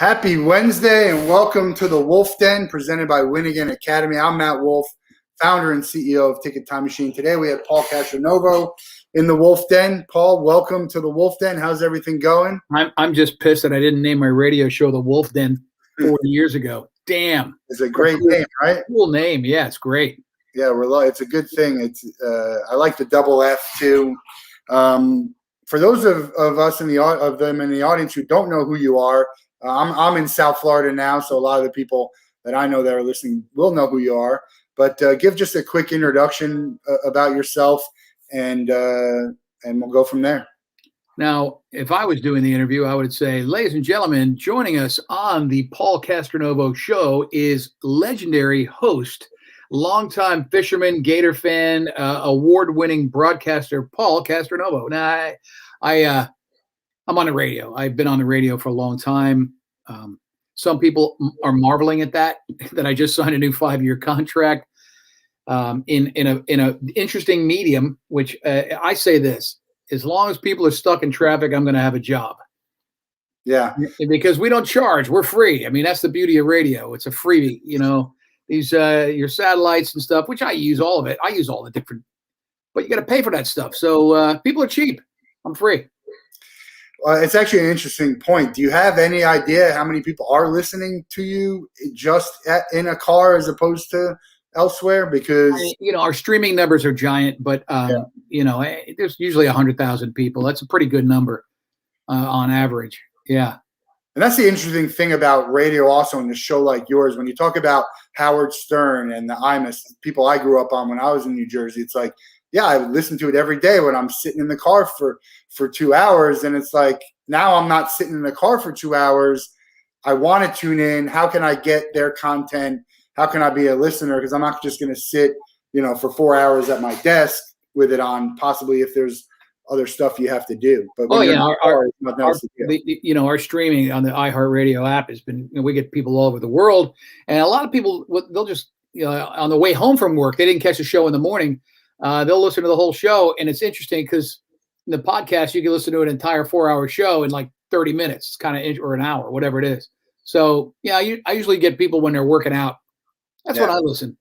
Happy Wednesday and welcome to the Wolff Den presented by Winnigan Academy. I'm Matt Wolff, founder and CEO of Ticket Time Machine. Today we have Paul Castronovo in the Wolff Den. Paul, welcome to the Wolff Den. How's everything going? I'm just pissed that I didn't name my radio show the Wolff Den 40 years ago. Damn. It's a great name, right? Cool name. Yeah, it's great. Yeah, it's a good thing. I like the double F too. For those of us in the audience who don't know who you are, I'm in South Florida now, so a lot of the people that I know that are listening will know who you are. But give just a quick introduction about yourself, and we'll go from there. Now, if I was doing the interview, I would say, ladies and gentlemen, joining us on the Paul Castronovo show is legendary host, longtime fisherman, Gator fan, award-winning broadcaster Paul Castronovo. Now, I'm on the radio. I've been on the radio for a long time. Some people are marveling at that I just signed a new 5-year contract in a interesting medium, which I say this: as long as people are stuck in traffic, I'm going to have a job. Yeah, because we don't charge; we're free. I mean, that's the beauty of radio. It's a freebie. You know, these your satellites and stuff, which I use all of it. I use all the different, but you got to pay for that stuff. So people are cheap. I'm free. It's actually an interesting point. Do you have any idea how many people are listening to you just in a car as opposed to elsewhere? Because our streaming numbers are giant, but there's usually 100,000 people. That's a pretty good number on average. Yeah. And that's the interesting thing about radio also in a show like yours. When you talk about Howard Stern and the Imus, people I grew up on when I was in New Jersey, it's like, yeah, I would listen to it every day when I'm sitting in the car for 2 hours. And it's like, now I'm not sitting in the car for 2 hours. I want to tune in. How can I get their content? How can I be a listener? Because I'm not just going to sit, for 4 hours at my desk with it on, possibly if there's other stuff you have to do. But our streaming on the iHeartRadio app has been, we get people all over the world. And a lot of people, they'll just, on the way home from work, they didn't catch the show in the morning. They'll listen to the whole show, and it's interesting because in the podcast you can listen to an entire 4-hour show in like 30 minutes, or an hour, whatever it is. So yeah, I usually get people when they're working out. That's when I listen.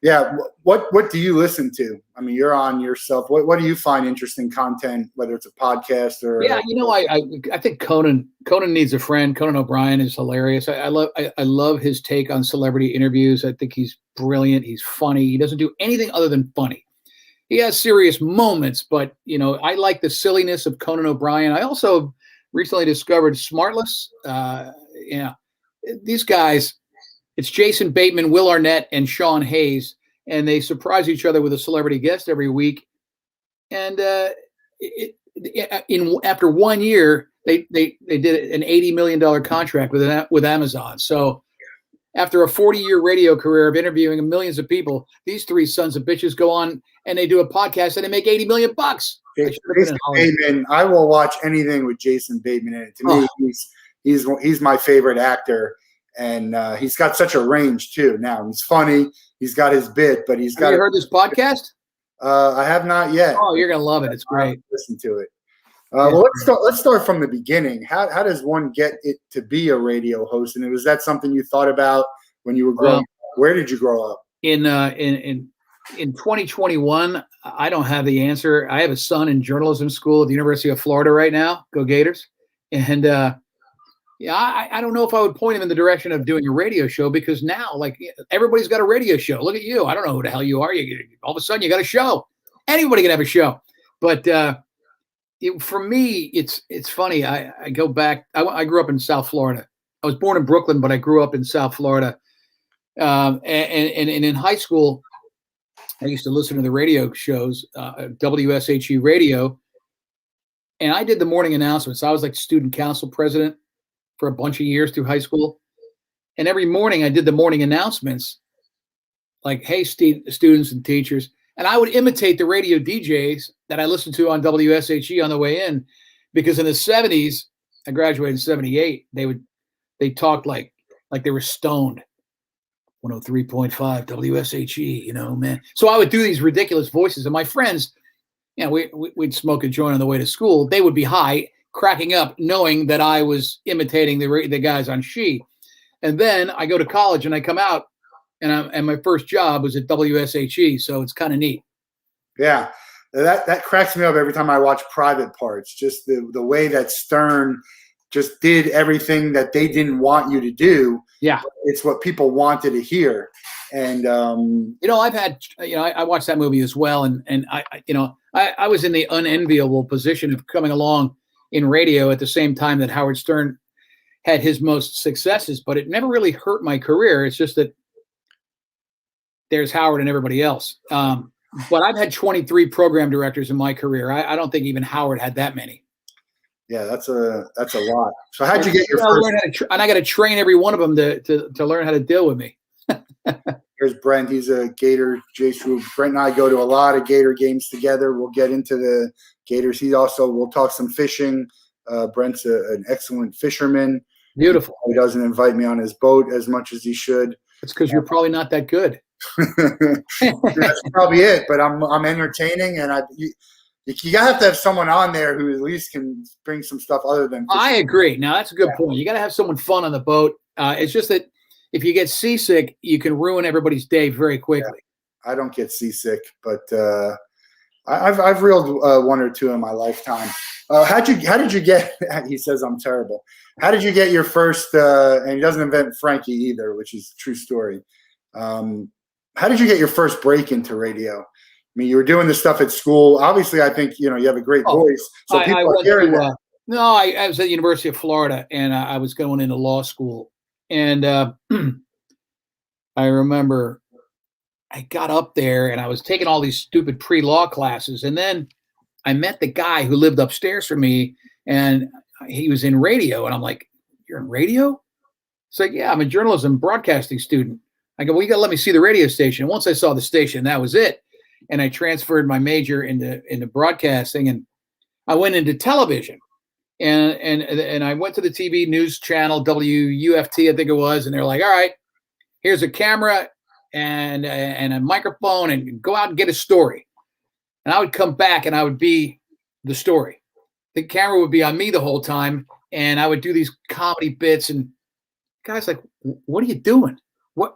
Yeah. What do you listen to? I mean, you're on yourself. What do you find interesting content, whether it's a podcast or? Yeah, I think Conan needs a friend. Conan O'Brien is hilarious. I love his take on celebrity interviews. I think he's brilliant. He's funny. He doesn't do anything other than funny. He has serious moments, but I like the silliness of Conan O'Brien. I also recently discovered Smartless. These guys. It's Jason Bateman, Will Arnett, and Sean Hayes, and they surprise each other with a celebrity guest every week. And after 1 year, they did an $80 million contract with Amazon. So after a 40-year radio career of interviewing millions of people, these three sons of bitches go on and they do a podcast and they make $80 million. Jason Bateman, I will watch anything with Jason Bateman in it. To me, he's my favorite actor. And he's got such a range too. Now he's funny. He's got his bit, but he's got. Have you heard this podcast? I have not yet. Oh, you're gonna love it. It's great. Listen to it. Well, let's start from the beginning. How does one get it to be a radio host? And was that something you thought about when you were growing up? Where did you grow up? In 2021, I don't have the answer. I have a son in journalism school at the University of Florida right now. Go Gators! And I don't know if I would point him in the direction of doing a radio show, because now, like, everybody's got a radio show. Look at you. I don't know who the hell you are. All of a sudden, you got a show. Anybody can have a show. But for me, it's funny. I go back. I grew up in South Florida. I was born in Brooklyn, but I grew up in South Florida. And in high school, I used to listen to the radio shows, WSHE radio. And I did the morning announcements. I was like student council president for a bunch of years through high school. And every morning I did the morning announcements, like, hey, students and teachers. And I would imitate the radio DJs that I listened to on WSHE on the way in, because in the 70s, I graduated in 78, they talked like they were stoned. 103.5 WSHE, man. So I would do these ridiculous voices, and my friends, we'd smoke a joint on the way to school. They would be high, cracking up, knowing that I was imitating the guys on She. And then I go to college and I come out, and my first job was at WSHE, so it's kind of neat. Yeah, that cracks me up every time I watch Private Parts. Just the way that Stern just did everything that they didn't want you to do. Yeah, it's what people wanted to hear. And I've had, I watched that movie as well, and I was in the unenviable position of coming along in radio at the same time that Howard Stern had his most successes, but it never really hurt my career. It's just that there's Howard and everybody else. But I've had 23 program directors in my career. I don't think even Howard had that many. Yeah, that's a lot. So how'd you get your first? And I got to train every one of them to learn how to deal with me. Here's Brent. He's a Gator Jace Rube. Brent and I go to a lot of Gator games together. We'll get into the Gators. We'll talk some fishing. Brent's an excellent fisherman. Beautiful. He doesn't invite me on his boat as much as he should. It's because you're probably not that good. That's probably it. But I'm entertaining, and you have to have someone on there who at least can bring some stuff other than fishing. I agree. Now that's a good point. You got to have someone fun on the boat. It's just that if you get seasick, you can ruin everybody's day very quickly. Yeah, I don't get seasick, but I've reeled one or two in my lifetime. How did you get? He says I'm terrible. How did you get your first? And he doesn't invent Frankie either, which is a true story. How did you get your first break into radio? I mean, you were doing this stuff at school. Obviously, I think you have a great voice. So people are hearing that. No, I was at the University of Florida, and I was going into law school. And I remember I got up there, and I was taking all these stupid pre-law classes, and then I met the guy who lived upstairs from me, and he was in radio, and I'm like, "You're in radio?" It's like, "Yeah, I'm a journalism broadcasting student." I go, "Well, you got to let me see the radio station." And once I saw the station, that was it. And I transferred my major into broadcasting, and I went into television. And I went to the TV news channel, WUFT, I think it was, and they're like, "All right, here's a camera and a microphone, and go out and get a story." And I would come back, and I would be the story. The camera would be on me the whole time, and I would do these comedy bits. And guys like, "What are you doing? What?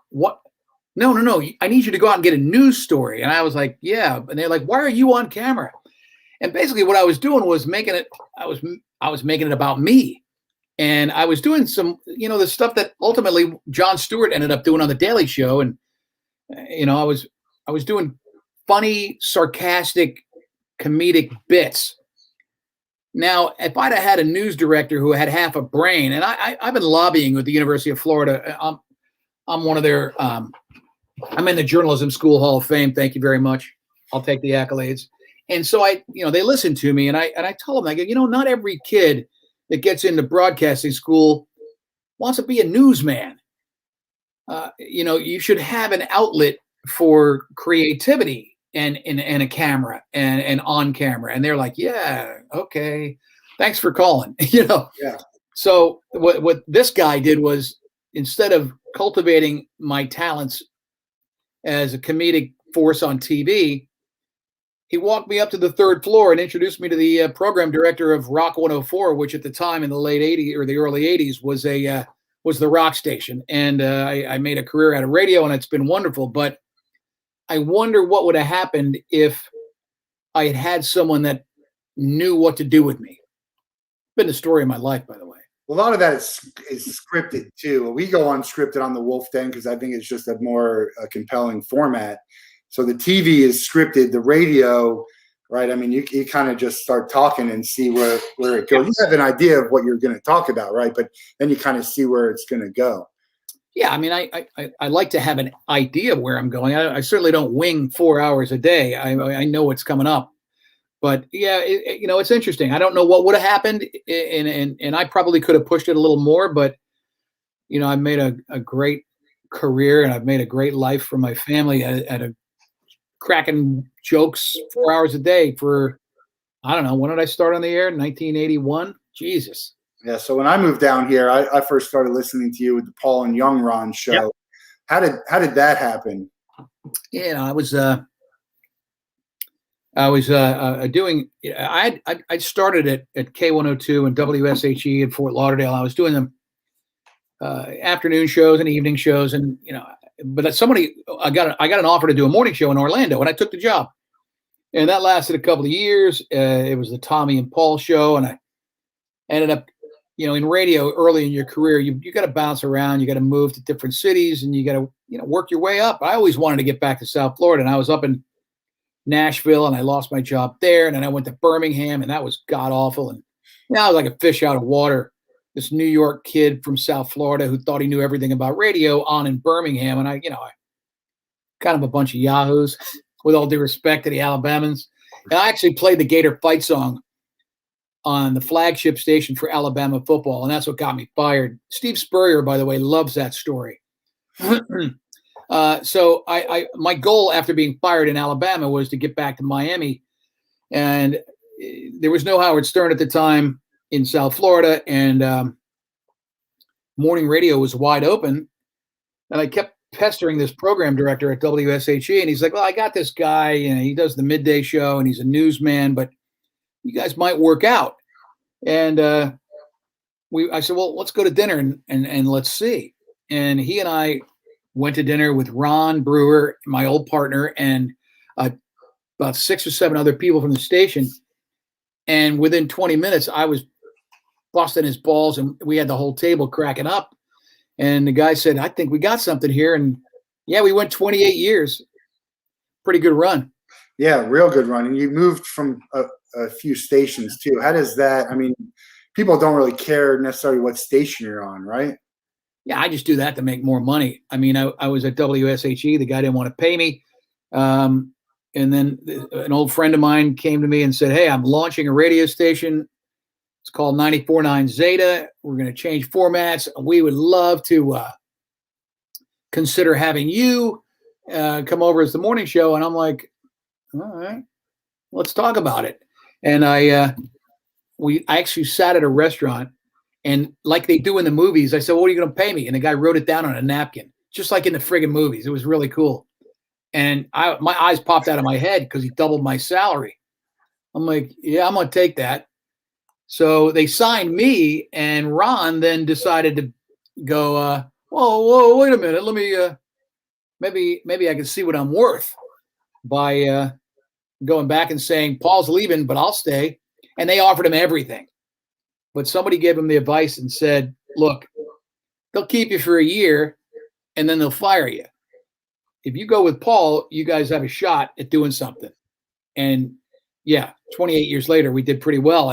No. I need you to go out and get a news story." And I was like, "Yeah." And they're like, "Why are you on camera?" And basically what I was doing was making it, I was making it about me. And I was doing some, the stuff that ultimately Jon Stewart ended up doing on The Daily Show. And, I was doing funny, sarcastic, comedic bits. Now, if I'd have had a news director who had half a brain, and I've been lobbying with the University of Florida. I'm one of their, I'm in the Journalism School Hall of Fame. Thank you very much. I'll take the accolades. And so they listen to me, and I tell them, I go, not every kid that gets into broadcasting school wants to be a newsman. You should have an outlet for creativity and a camera and on camera. And they're like, "Yeah, okay, thanks for calling." Yeah. So what this guy did was, instead of cultivating my talents as a comedic force on TV, he walked me up to the third floor and introduced me to the program director of Rock 104, which at the time in the late 80s or the early 80s was the rock station. And I made a career out of radio, and it's been wonderful. But I wonder what would have happened if I had had someone that knew what to do with me. It's been the story of my life, by the way. Well, a lot of that is scripted too. We go unscripted on the Wolff Den because I think it's just a more compelling format. So the TV is scripted, the radio, right? I mean, you kind of just start talking and see where it goes. You have an idea of what you're going to talk about, right? But then you kind of see where it's going to go. Yeah, I mean, I like to have an idea of where I'm going. I certainly don't wing 4 hours a day. I know what's coming up. But yeah, it's interesting. I don't know what would have happened, and I probably could have pushed it a little more. But I've made a great career, and I've made a great life for my family at a cracking jokes 4 hours a day for, I don't know, when did I start on the air? 1981. Jesus. Yeah. So when I moved down here, I first started listening to you with the Paul and Young Ron show. Yep. How did that happen? I was I was doing. I started at K102 and WSHE in Fort Lauderdale. I was doing them afternoon shows and evening shows, and but I got an offer to do a morning show in Orlando, and I took the job, and that lasted a couple of years. It was the Tommy and Paul show, and I ended up, in radio early in your career, you got to bounce around, you got to move to different cities, and you got to work your way up. I always wanted to get back to South Florida, and I was up in Nashville, and I lost my job there, and then I went to Birmingham, and that was god awful, and I was like a fish out of water. This New York kid from South Florida who thought he knew everything about radio on in Birmingham. And I kind of a bunch of yahoos, with all due respect to the Alabamans. And I actually played the Gator fight song on the flagship station for Alabama football. And that's what got me fired. Steve Spurrier, by the way, loves that story. So my goal after being fired in Alabama was to get back to Miami. And there was no Howard Stern at the time in South Florida, and morning radio was wide open. And I kept pestering this program director at WSHE, and he's like, well, I got this guy, he does the midday show, and he's a newsman, but you guys might work out. And I said, well, let's go to dinner and let's see. And he and I went to dinner with Ron Brewer, my old partner, and about 6 or 7 other people from the station. And within 20 minutes, I was busting his balls, and we had the whole table cracking up. And the guy said, I think we got something here. And yeah, we went 28 years. Pretty good run. Yeah, real good run. And you moved from a few stations too. How does that, people don't really care necessarily what station you're on, right? Yeah, I just do that to make more money. I was at WSHE. The guy didn't want to pay me. And then an old friend of mine came to me and said, hey, I'm launching a radio station. It's called 94.9 Zeta. We're going to change formats. We would love to consider having you come over as the morning show. And I'm like, all right, let's talk about it. And I actually sat at a restaurant, and like they do in the movies, I said, well, what are you going to pay me? And the guy wrote it down on a napkin, just like in the friggin' movies. It was really cool. And my eyes popped out of my head because he doubled my salary. I'm like, yeah, I'm going to take that. So they signed me, and Ron then decided to go, whoa, wait a minute. Let me, maybe I can see what I'm worth by going back and saying, Paul's leaving, but I'll stay. And they offered him everything. But somebody gave him the advice and said, look, they'll keep you for a year, and then they'll fire you. If you go with Paul, you guys have a shot at doing something. And yeah, 28 years later, we did pretty well.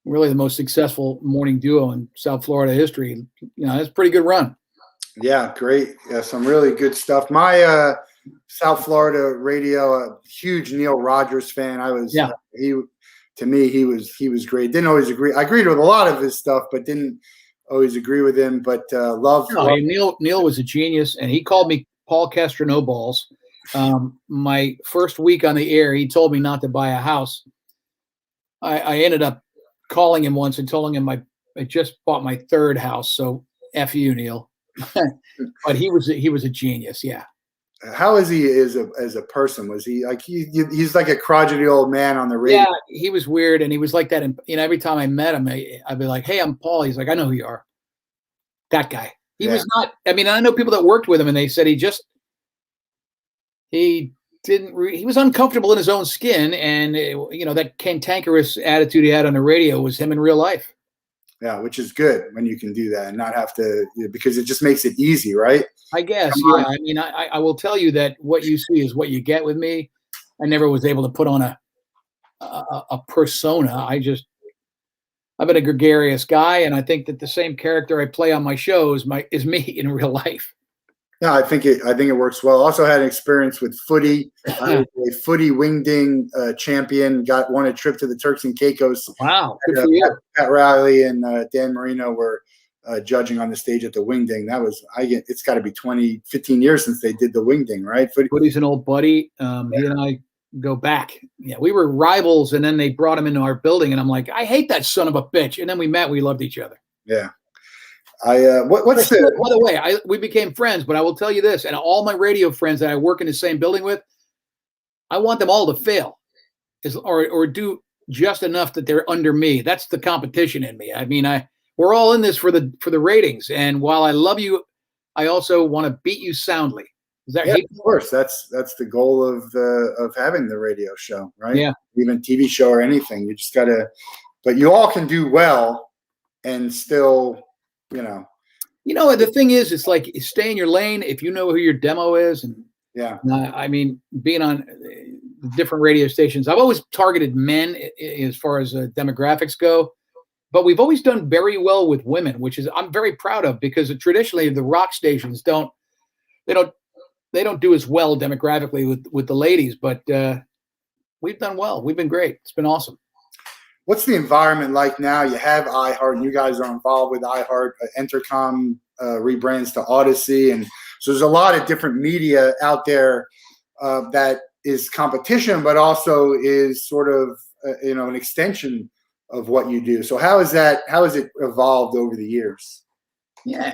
Really the most successful morning duo in South Florida history. That's a pretty good run. Yeah, great. Yeah, some really good stuff. My South Florida radio, huge Neil Rogers fan. To me, he was great. Didn't always agree. I agreed with a lot of his stuff, but didn't always agree with him. But loved. Neil was a genius, and he called me Paul Castronovo. My first week on the air, he told me not to buy a house. I ended up calling him once and telling him I just bought my 3rd house, so F you, Neil. But he was a genius, yeah. How is he as a person? Was he like he's like a crotchety old man on the radio? Yeah, he was weird, and he was like that. Every time I met him, I'd be like, "Hey, I'm Paul." He's like, "I know who you are." That guy. He was not. I know people that worked with him, and they said he was uncomfortable in his own skin, and that cantankerous attitude he had on the radio was him in real life. Yeah, which is good when you can do that and not have to, because it just makes it easy, right? I guess, yeah. I will tell you that what you see is what you get with me. I never was able to put on a persona. I've been a gregarious guy, and I think that the same character I play on my shows is me in real life. No, I think it works well. Also had an experience with footy. I was a footy wingding champion. Won a trip to the Turks and Caicos. Wow, good for you. Pat Riley and Dan Marino were judging on the stage at the wingding. It's got to be 15 years since they did the wingding, right? Footy's an old buddy. He and I go back. Yeah, we were rivals, and then they brought him into our building, and I'm like, I hate that son of a bitch. And then we met. We loved each other. Yeah. By the way, we became friends, but I will tell you this, and all my radio friends that I work in the same building with, I want them all to fail. or do just enough that they're under me. That's the competition in me. I mean, we're all in this for the ratings. And while I love you, I also want to beat you soundly. Is that Of course, that's the goal of having the radio show, right? Yeah. Even TV show or anything. You just gotta, but you all can do well and still, the thing is, it's like stay in your lane if you know who your demo is. And yeah. I mean, being on different radio stations, I've always targeted men as far as demographics go, but we've always done very well with women, which is I'm very proud of, because traditionally the rock stations don't do as well demographically with the ladies, but we've done well. We've been great. It's been awesome. What's the environment like now? You have iHeart, and you guys are involved with iHeart. Entercom rebrands to Odyssey, and so there's a lot of different media out there that is competition, but also is sort of an extension of what you do. So how has it evolved over the years? Yeah,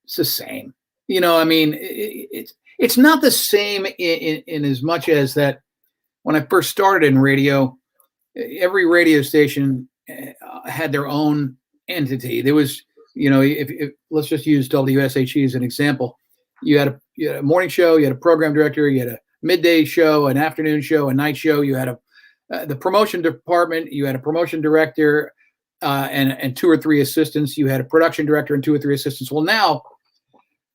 it's the same. I mean, it's not the same in as much as that when I first started in radio, every radio station had their own entity. There was, if let's just use WSHE as an example. You had a morning show, you had a program director, you had a midday show, an afternoon show, a night show. You had the promotion department, you had a promotion director and 2 or 3 assistants. You had a production director and 2 or 3 assistants. Well, now,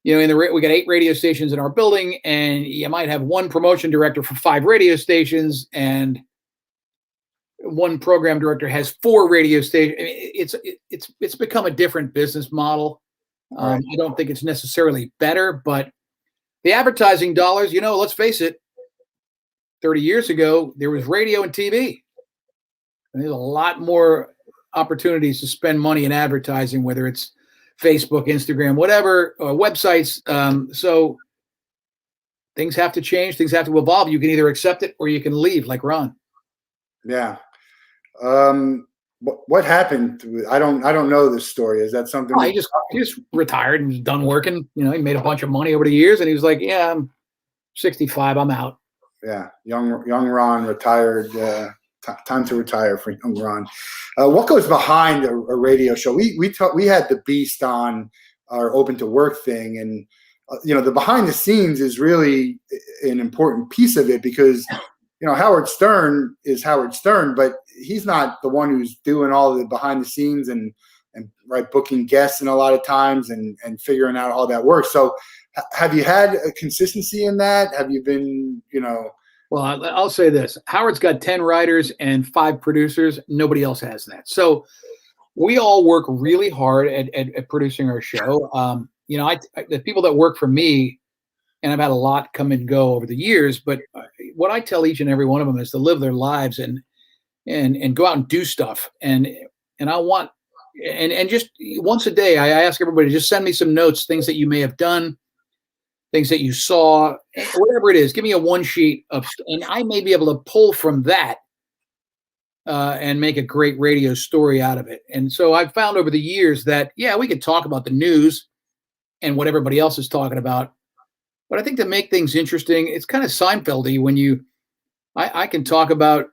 we got 8 radio stations in our building, and you might have 1 promotion director for 5 radio stations, and 1 program director has 4 radio stations. It's become a different business model. I don't think it's necessarily better, but the advertising dollars, let's face it, 30 years ago, there was radio and TV. And there's a lot more opportunities to spend money in advertising, whether it's Facebook, Instagram, whatever, websites. So things have to change. Things have to evolve. You can either accept it or you can leave, like Ron. Yeah. What happened? I don't know this story. Is that something? He just retired and done working. He made a bunch of money over the years, and he was like, "Yeah, I'm 65. I'm out." Yeah, young Ron retired. Time to retire for young Ron. What goes behind a radio show? We had the Beast on our Open to Work thing, and the behind the scenes is really an important piece of it, because Howard Stern is Howard Stern, but he's not the one who's doing all the behind the scenes and booking guests, and a lot of times and figuring out how that works. So have you had a consistency in that? Have you been, Well, I'll say this. Howard's got 10 writers and 5 producers. Nobody else has that. So we all work really hard at producing our show. The people that work for me, and I've had a lot come and go over the years, but what I tell each and every one of them is to live their lives and go out and do stuff. And I want, and just once a day, I ask everybody to just send me some notes, things that you may have done, things that you saw, whatever it is. Give me a 1 sheet and I may be able to pull from that and make a great radio story out of it. And so I've found over the years that, we could talk about the news and what everybody else is talking about. But I think to make things interesting, it's kind of Seinfeld-y when I can talk about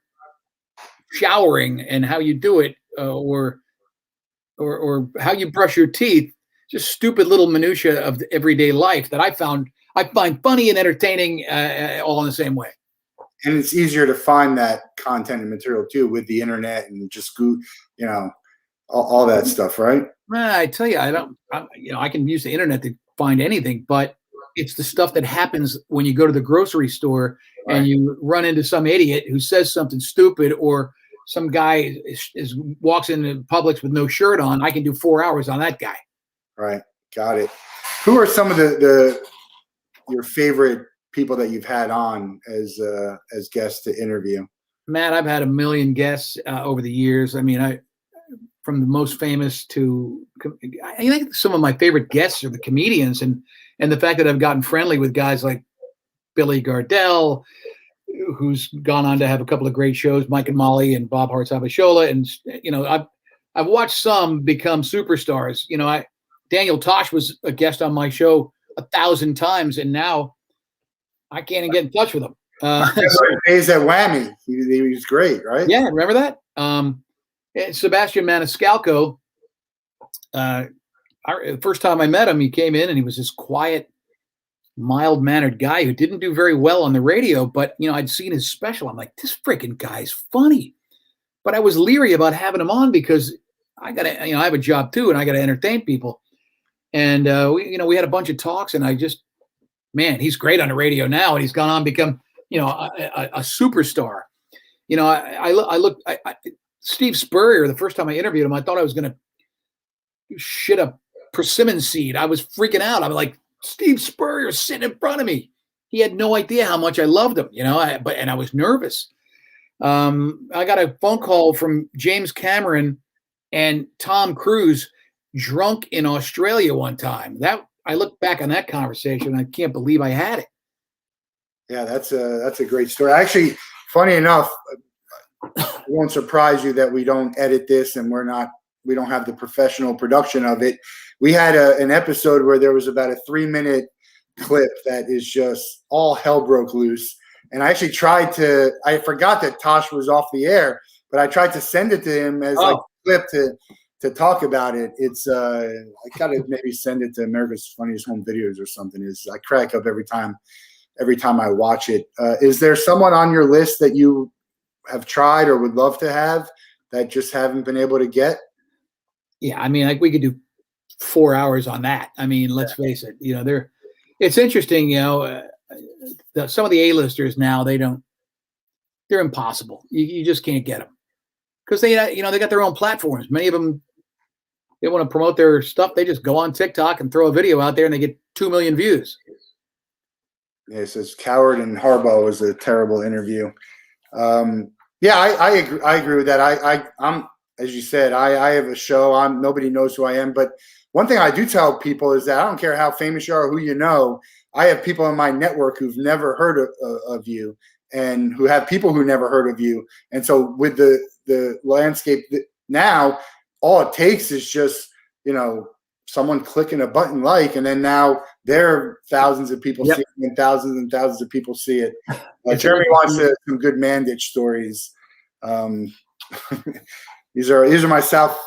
showering and how you do it, or how you brush your teeth, just stupid little minutia of the everyday life that I find funny and entertaining, all in the same way. And it's easier to find that content and material too with the internet and just all that stuff, right? I tell you, I can use the internet to find anything, but it's the stuff that happens when you go to the grocery store and you run into some idiot who says something stupid, or some guy walks into Publix with no shirt on. I can do 4 hours on that guy. Right. Got it. Who are some of your favorite people that you've had on as guests to interview? Matt, I've had a million guests over the years. I mean, from the most famous to, I think some of my favorite guests are the comedians, and the fact that I've gotten friendly with guys like Billy Gardell, who's gone on to have a couple of great shows, Mike and Molly and Bob Hart's Abishola. And, I've watched some become superstars. Daniel Tosh was a guest on my show 1,000 times, and now I can't even get in touch with him. Days at Whammy. He was great, right? Yeah, remember that? Sebastian Maniscalco, the first time I met him, he came in and he was this quiet, mild-mannered guy who didn't do very well on the radio, but, I'd seen his special. I'm like, this freaking guy's funny. But I was leery about having him on because I have a job too, and I got to entertain people. And, we had a bunch of talks, and he's great on the radio now, and he's gone on to become, a superstar. Steve Spurrier, the first time I interviewed him, I thought I was going to shit a persimmon seed. I was freaking out. I'm like, Steve Spurrier sitting in front of me. He had no idea how much I loved him, and I was nervous. I got a phone call from James Cameron and Tom Cruise drunk in Australia one time. I look back on that conversation and I can't believe I had it. Yeah, that's a great story. Actually, funny enough, it won't surprise you that we don't edit this and we don't have the professional production of it. We had an episode where there was about a 3-minute clip that is just all hell broke loose. And I actually I forgot that Tosh was off the air, but I tried to send it to him as like a clip to talk about it. It's I gotta maybe send it to America's Funniest Home Videos or something. I crack up every time I watch it. Is there someone on your list that you have tried or would love to have that just haven't been able to get? Yeah, we could do 4 hours on that. Let's face it. It's interesting. Some of the A-listers now, they're impossible. You just can't get them because they got their own platforms. Many of them, they want to promote their stuff. They just go on TikTok and throw a video out there and they get 2 million views. Yeah, it says Coward and Harbaugh was a terrible interview. I agree with that. I'm as you said, I have a show. Nobody knows who I am, but one thing I do tell people is that I don't care how famous you are or who you know. I have people in my network who've never heard of you and who have people who never heard of you. And so with the landscape now, all it takes is just, someone clicking a button and then now there are thousands of people see it and thousands of people see it. Jeremy wants some good Mandich stories. These are my South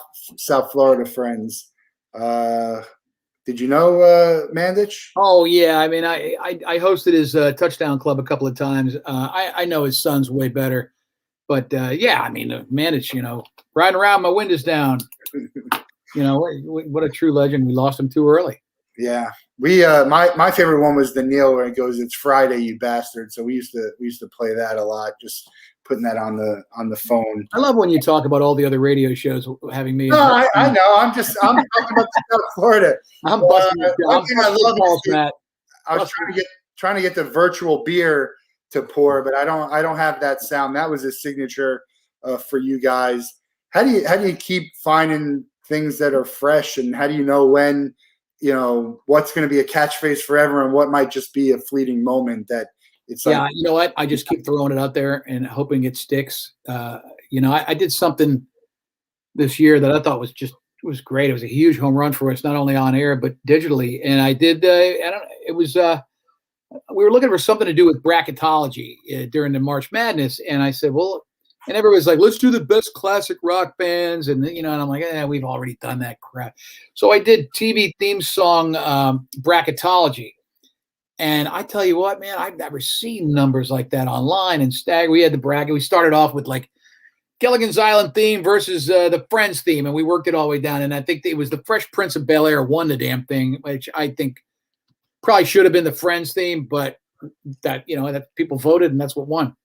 Florida friends. Did you know Mandich? Oh yeah, I hosted his touchdown club a couple of times. I know his son's way better, but Mandich, riding around, my windows down. What a true legend. We lost him too early. Yeah, we my favorite one was the Neil where it goes, "It's Friday, you bastard." So we used to play that a lot, just putting that on the phone. I love when you talk about all the other radio shows having me. No, I know. I'm talking about South Florida. I'm busting. I was trying to get the virtual beer to pour, but I don't have that sound. That was a signature for you guys. How do you keep finding things that are fresh, and how do you know when what's going to be a catchphrase forever and what might just be a fleeting moment that it's like? Yeah, you know what? I just keep throwing it out there and hoping it sticks. I did something this year that I thought was great. It was a huge home run for us, not only on air but digitally. And I did. We were looking for something to do with bracketology during the March Madness, and I said, well. And everybody's like, let's do the best classic rock bands. And, and I'm like, we've already done that crap. So I did TV theme song bracketology. And I tell you what, man, I've never seen numbers like that online. And we had the bracket. We started off with like Gilligan's Island theme versus the Friends theme. And we worked it all the way down. And I think it was the Fresh Prince of Bel-Air won the damn thing, which I think probably should have been the Friends theme. But that people voted and that's what won.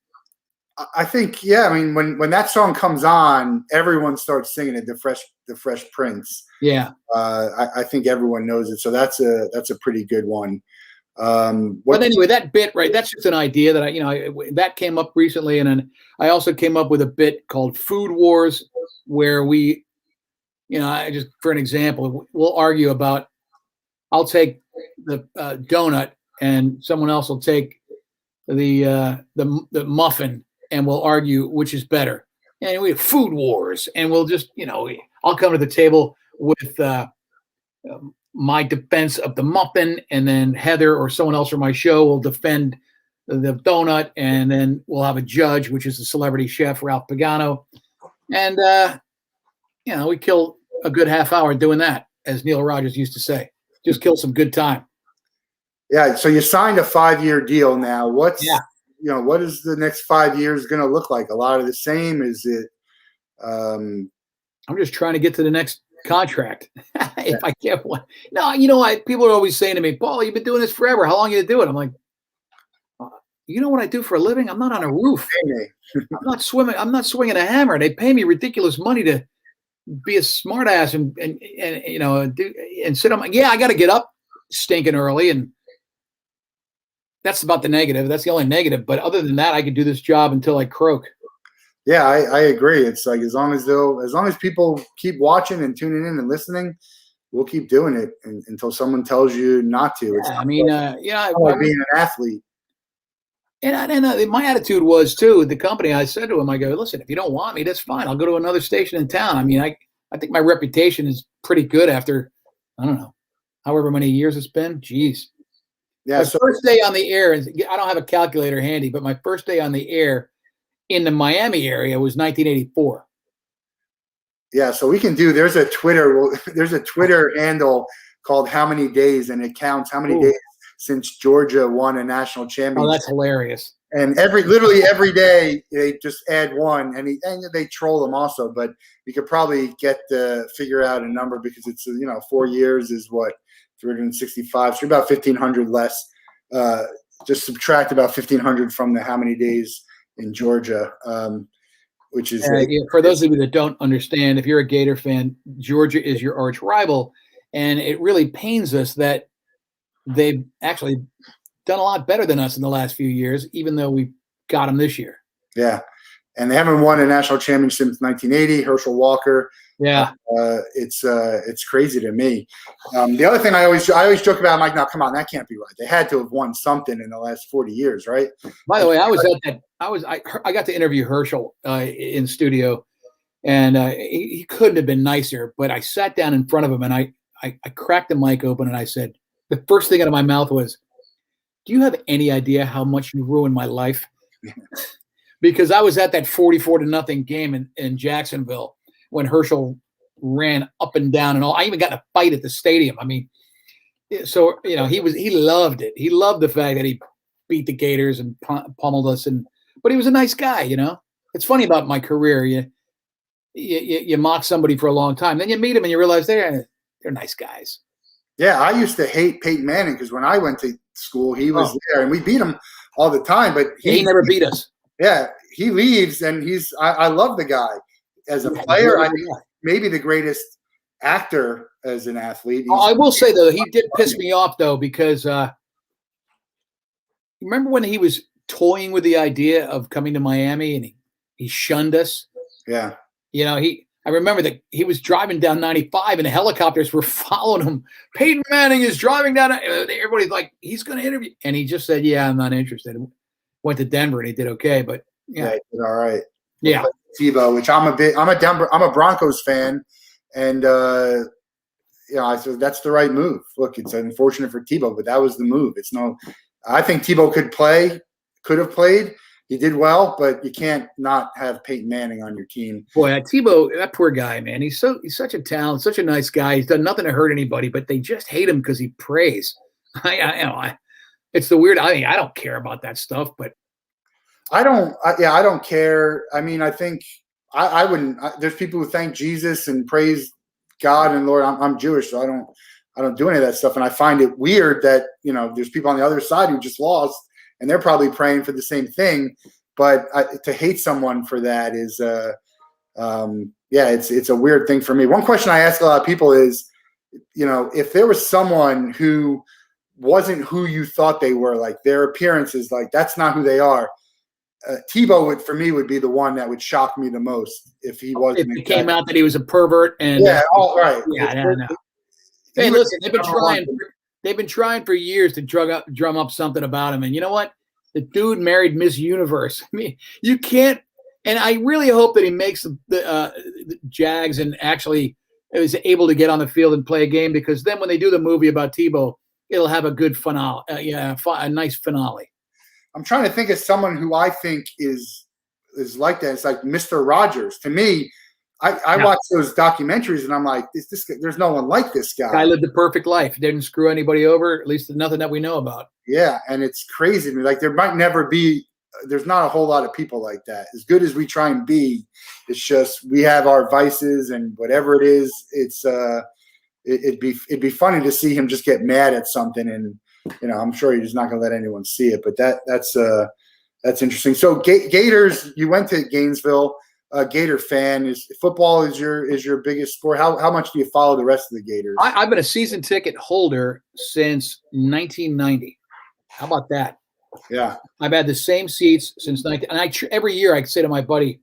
I think, yeah. When that song comes on, everyone starts singing it. The Fresh Prince. Yeah. I think everyone knows it. So that's a pretty good one. But anyway, that bit, right? That's just an idea that that came up recently, and then I also came up with a bit called Food Wars, where we, just for an example, we'll argue about. I'll take the donut, and someone else will take the muffin. And we'll argue which is better. And we have Food Wars, and we'll just, I'll come to the table with my defense of the muffin, and then Heather or someone else from my show will defend the donut, and then we'll have a judge, which is the celebrity chef Ralph Pagano, and we kill a good half hour doing that, as Neil Rogers used to say. Just kill some good time. Yeah. So you signed a 5-year deal now. What is the next 5 years going to look like? A lot of the same? Is it? I'm just trying to get to the next contract. If I get one. No, people are always saying to me, Paul, you've been doing this forever. How long are you do it? I'm like, you know what I do for a living? I'm not on a roof. I'm not swimming. I'm not swinging a hammer. They pay me ridiculous money to be a smart ass and sit on. I got to get up stinking early, and that's about the negative. That's the only negative. But other than that, I could do this job until I croak. Yeah, I agree. It's like as long as people keep watching and tuning in and listening, we'll keep doing it until someone tells you not to. It's like being an athlete. And my attitude was too with the company. I said to him, I go, listen, if you don't want me, that's fine. I'll go to another station in town. I mean, I think my reputation is pretty good after, I don't know, however many years it's been. Jeez. Yeah. First day on the air, I don't have a calculator handy, but my first day on the air in the Miami area was 1984. Yeah. So we can there's a Twitter handle called How Many Days, and it counts how many days since Georgia won a national championship. Oh, that's hilarious. And literally every day they just add one, and they troll them also, but you could probably figure out a number because it's 4 years is what, 365, so about 1,500 less. Just subtract about 1,500 from the how many days in Georgia, which is for those of you that don't understand, if you're a Gator fan, Georgia is your arch rival, and it really pains us that they've actually done a lot better than us in the last few years, even though we got them this year. Yeah. And they haven't won a national championship since 1980. Herschel Walker. Yeah. It's crazy to me. The other thing I always joke about, I'm like, no, come on, that can't be right. They had to have won something in the last 40 years, right? By the way, I got to interview Herschel in studio, and he couldn't have been nicer, but I sat down in front of him and I cracked the mic open and I said, the first thing out of my mouth was, do you have any idea how much you ruined my life? Because I was at that 44-0 game in Jacksonville when Herschel ran up and down and all. I even got in a fight at the stadium. I mean, so, he loved it. He loved the fact that he beat the Gators and pummeled us. But he was a nice guy, It's funny about my career. You mock somebody for a long time. Then you meet them and you realize they're nice guys. Yeah, I used to hate Peyton Manning because when I went to school, he was there, and we beat him all the time. But he never beat us. Yeah, he leaves, and I love the guy as a player. I think maybe the greatest actor as an athlete. I will say though, he did piss me off though because remember when he was toying with the idea of coming to Miami and he shunned us. Yeah, I remember that he was driving down 95 and the helicopters were following him. Peyton Manning is driving down. Everybody's like, he's going to interview. And he just said, yeah, I'm not interested. Went to Denver and he did okay. But yeah, he did all right. Yeah. Tebow, which I'm a Broncos fan. And, I said, that's the right move. Look, it's unfortunate for Tebow, but that was the move. I think Tebow could have played. He did well, but you can't not have Peyton Manning on your team. Boy, Tebow, that poor guy, man. He's such a talent, such a nice guy. He's done nothing to hurt anybody, but they just hate him because he prays. It's the weird. I don't care about that stuff, but I don't care. I mean, I think I wouldn't. There's people who thank Jesus and praise God and Lord. I'm Jewish, so I don't do any of that stuff, and I find it weird that there's people on the other side who just lost. And they're probably praying for the same thing, but to hate someone for that is, it's a weird thing for me. One question I ask a lot of people is, if there was someone who wasn't who you thought they were, like their appearance is like that's not who they are. Tebow would be the one that would shock me the most if he wasn't. If it came out that he was a pervert and right. Yeah, Hey, listen, they've been trying. They've been trying for years to drum up something about him. And you know what? The dude married Miss Universe. I mean, you can't. And I really hope that he makes the Jags and actually is able to get on the field and play a game, because then when they do the movie about Tebow, it'll have a good finale. A nice finale. I'm trying to think of someone who I think is like that. It's like Mr. Rogers. To me, I watch those documentaries and I'm like, there's no one like this guy. Guy lived a perfect life. Didn't screw anybody over, at least nothing that we know about. Yeah, and it's crazy to me. Like there's not a whole lot of people like that. As good as we try and be, it's just we have our vices and whatever it is. It'd be funny to see him just get mad at something, and I'm sure he's not going to let anyone see it. But that's interesting. So Gators, you went to Gainesville. Gator fan. Football is your biggest sport? How much do you follow the rest of the Gators? I've been a season ticket holder since 1990. How about that? Yeah, I've had the same seats since 19. And every year I say to my buddy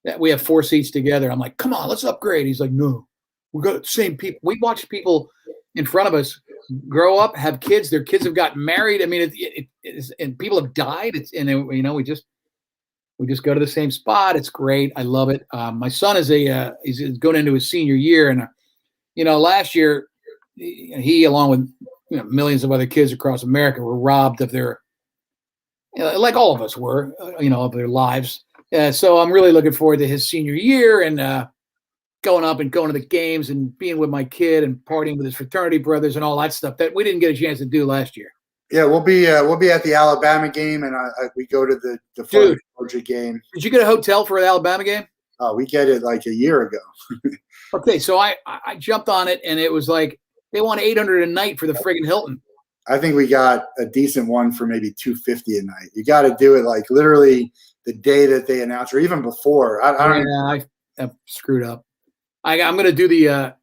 that we have 4 seats together. I'm like, come on, let's upgrade. He's like, no, we got the same people. We watch people in front of us grow up, have kids. Their kids have gotten married. I mean, and people have died. We just go to the same spot. It's great. I love it. My son is he's going into his senior year, and last year he, along with millions of other kids across America, were robbed of their, like all of us were, of their lives. So I'm really looking forward to his senior year and going to the games and being with my kid and partying with his fraternity brothers and all that stuff that we didn't get a chance to do last year. Yeah, we'll be at the Alabama game, and we go to the Florida Georgia game. Did you get a hotel for the Alabama game? Oh, we get it like a year ago. Okay, so I jumped on it, and it was like they want $800 a night for the friggin' Hilton. I think we got a decent one for maybe $250 a night. You got to do it like literally the day that they announce, or even before. I screwed up. I'm going to do the.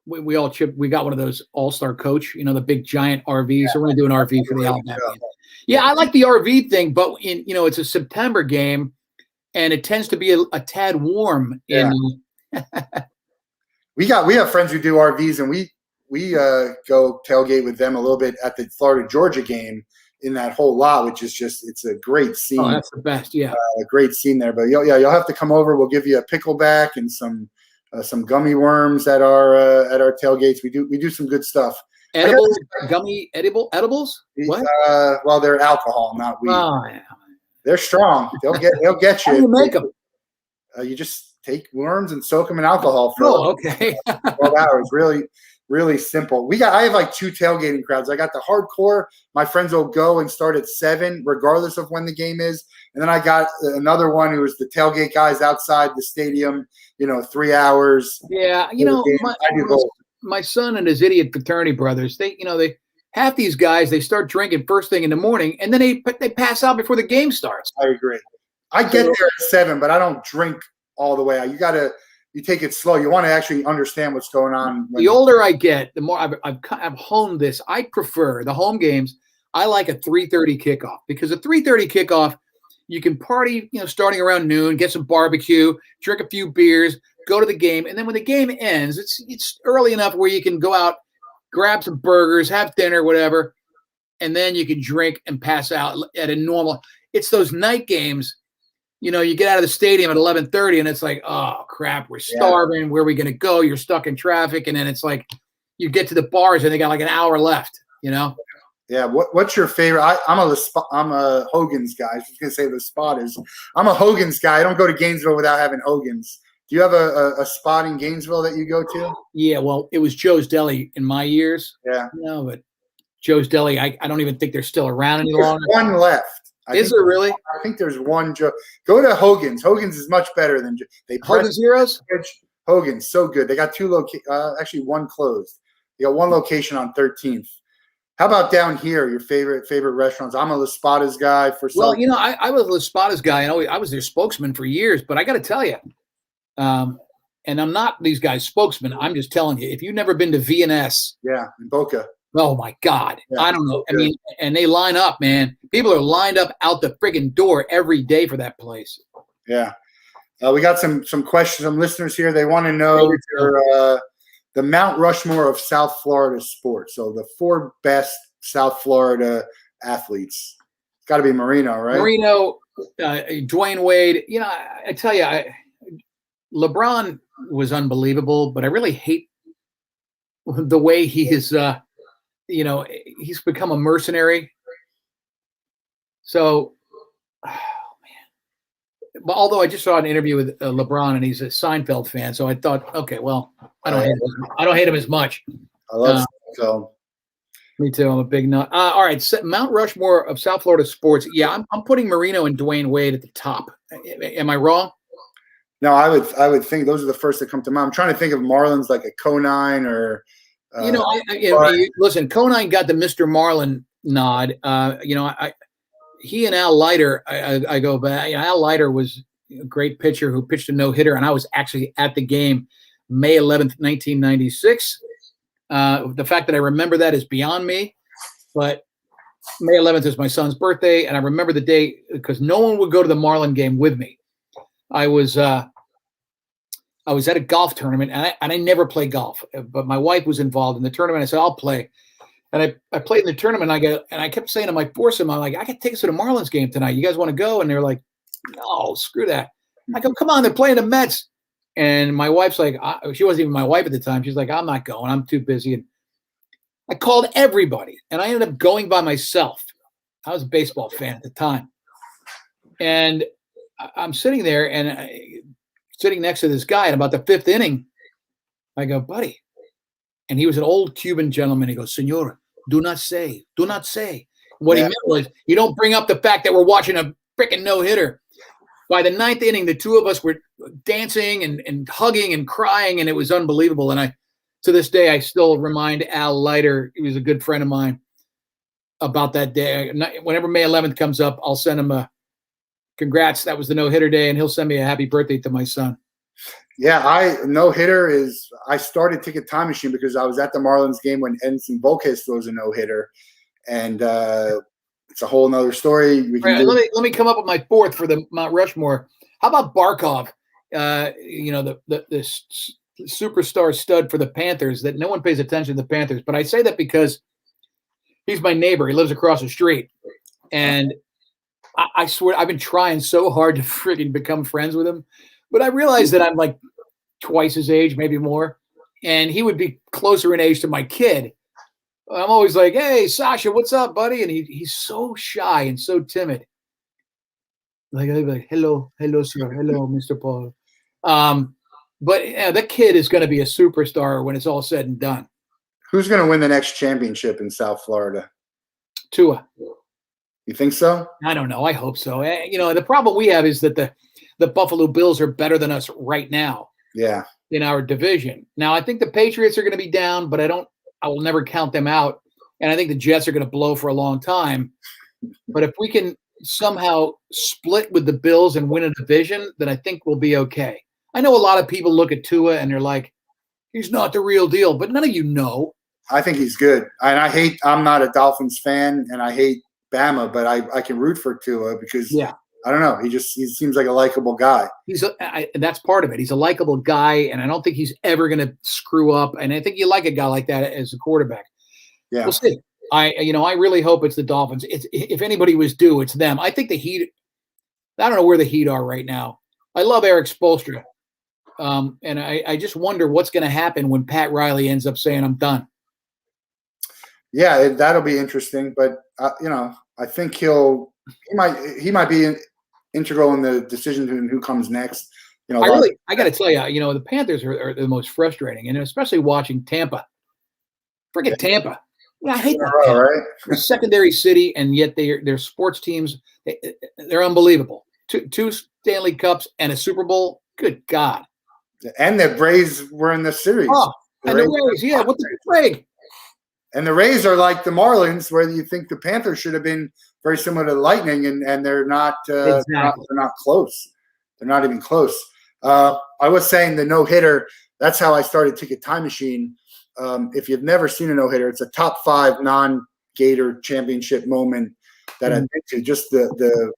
We all chipped. We got one of those all-star coach, the big giant RV. Yeah. So we're going to do an RV for the Alabama game. Yeah, I like the RV thing, but it's a September game, and it tends to be a tad warm. Yeah. We have friends who do RVs, and we go tailgate with them a little bit at the Florida Georgia game in that whole lot, which is it's a great scene. Oh, that's the best. Yeah, a great scene there. But you'll have to come over. We'll give you a pickleback and some gummy worms at our tailgates. We do some good stuff. Edibles? Edibles? What? Well, they're alcohol, not weed. Oh, yeah. They're strong. They'll get you. How do you make them? You just take worms and soak them in alcohol for okay. 12 hours. Really, really simple. I have like 2 tailgating crowds. I got the hardcore. My friends will go and start at 7, regardless of when the game is. And then I got another one who is the tailgate guys outside the stadium, 3 hours. Yeah. My son and his idiot fraternity brothers, they half these guys, they start drinking first thing in the morning, and then they pass out before the game starts. I agree. I get there at 7, but I don't drink all the way. You take it slow. You want to actually understand what's going on. The older I get, the more I've honed this. I prefer the home games. I like a 3:30 kickoff because a 3:30 kickoff, you can party, starting around noon, get some barbecue, drink a few beers, go to the game, and then when the game ends, it's early enough where you can go out, grab some burgers, have dinner, whatever, and then you can drink and pass out at a normal. It's those night games. You get out of the stadium at 11:30, and it's like, oh crap, we're starving. Yeah. Where are we going to go? You're stuck in traffic, and then it's like you get to the bars, and they got like an hour left. Yeah. What's your favorite? I'm a Hogan's guy. I was just gonna say the spot is. I'm a Hogan's guy. I don't go to Gainesville without having Hogan's. Do you have a spot in Gainesville that you go to? Yeah. Well, it was Joe's Deli in my years. Yeah. But Joe's Deli, I don't even think they're still around any longer. One left. Is there really? I think there's one. Go to Hogan's. Hogan's is much better than Hogan's Heroes. Hogan's so good. They got 2 locations. Actually, one closed. They got 1 location on 13th. How about down here? Your favorite restaurants? I'm a La Spada's guy for. Well, I was a La Spada's guy, and I was their spokesman for years. But I got to tell you, and I'm not these guys' spokesman. I'm just telling you, if you've never been to V&S, in Boca. Oh my God. Yeah, I don't know. I mean, and they line up, man. People are lined up out the friggin' door every day for that place. Yeah. We got some questions from listeners here. They want to know the Mount Rushmore of South Florida sports. So the 4 best South Florida athletes. It's got to be Marino, right? Marino, Dwayne Wade. I tell you, LeBron was unbelievable, but I really hate the way he is he's become a mercenary. So, oh man. But although I just saw an interview with LeBron, and he's a Seinfeld fan, so I thought, okay, well, I don't hate him as much. I love Seinfeld. Me too. I'm a big nut. All right, Mount Rushmore of South Florida sports. Yeah, I'm putting Marino and Dwayne Wade at the top. Am I wrong? No, I would think those are the first that come to mind. I'm trying to think of Marlins like a Conine or. Listen, Conine got the Mr. Marlin nod. He and Al Leiter, I go back. Al Leiter was a great pitcher who pitched a no-hitter, and I was actually at the game May 11th, 1996. The fact that I remember that is beyond me, but May 11th is my son's birthday, and I remember the day because no one would go to the Marlin game with me. I was at a golf tournament, and I never play golf, but my wife was involved in the tournament. I said, I'll play. And I played in the tournament, and I kept saying to my foursome, I'm like, I got tickets to the Marlins game tonight. You guys want to go? And they're like, no, screw that. I go, come on, they're playing the Mets. And my wife's like, she wasn't even my wife at the time. She's like, I'm not going. I'm too busy. And I called everybody, and I ended up going by myself. I was a baseball fan at the time. And I'm sitting there, and sitting next to this guy, and about the fifth inning, I go, buddy. And he was an old Cuban gentleman. He goes, Senor, do not say. What he meant was, you don't bring up the fact that we're watching a freaking no-hitter. By the ninth inning, the two of us were dancing and hugging and crying, and it was unbelievable. And to this day, I still remind Al Leiter, he was a good friend of mine, about that day. Whenever May 11th comes up, I'll send him a congrats. That was the no-hitter day, and he'll send me a happy birthday to my son. Yeah, no-hitter is – I started Ticket Time Machine because I was at the Marlins game when Edinson Volquez throws a no-hitter. And it's a whole nother story. Let me come up with my fourth for the Mount Rushmore. How about Barkov? The superstar stud for the Panthers that no one pays attention to the Panthers. But I say that because he's my neighbor. He lives across the street. And I swear I've been trying so hard to freaking become friends with him. But I realized that I'm like twice his age, maybe more. And he would be closer in age to my kid. I'm always like, hey, Sasha, what's up, buddy? And he's so shy and so timid. Like, I'd be like, hello, sir. Hello, Mr. Paul. But the kid is going to be a superstar when it's all said and done. Who's going to win the next championship in South Florida? Tua. You think so? I don't know. I hope so. The problem we have is that the Buffalo Bills are better than us right now. Yeah. In our division. Now, I think the Patriots are going to be down, but I will never count them out. And I think the Jets are going to blow for a long time. But if we can somehow split with the Bills and win a division, then I think we'll be okay. I know a lot of people look at Tua and they're like, he's not the real deal, but none of you know. I think he's good. And I'm not a Dolphins fan, and I hate Bama, but I can root for Tua because I don't know. He seems like a likable guy. That's part of it. He's a likable guy, and I don't think he's ever going to screw up. And I think you like a guy like that as a quarterback. Yeah, we'll see. I really hope it's the Dolphins. If anybody was due, it's them. I think the Heat. I don't know where the Heat are right now. I love Eric Spoelstra, and I just wonder what's going to happen when Pat Riley ends up saying, "I'm done." Yeah, that'll be interesting. But I think he might be integral in the decision to who comes next. I got to tell you, the Panthers are the most frustrating, and especially watching Tampa. Forget Tampa. Yeah, I hate that. Right? They're a secondary city, and yet their sports teams, they're unbelievable. Two Stanley Cups and a Super Bowl. Good God. And the Braves were in the series. Oh, the Rays, yeah. What's the trade? And the Rays are like the Marlins, where you think the Panthers should have been very similar to the Lightning, and they're not. Exactly. They're not close. They're not even close. I was saying the no-hitter. That's how I started Ticket Time Machine. If you've never seen a no-hitter, it's a top 5 non-Gator championship moment that I've been to. Just the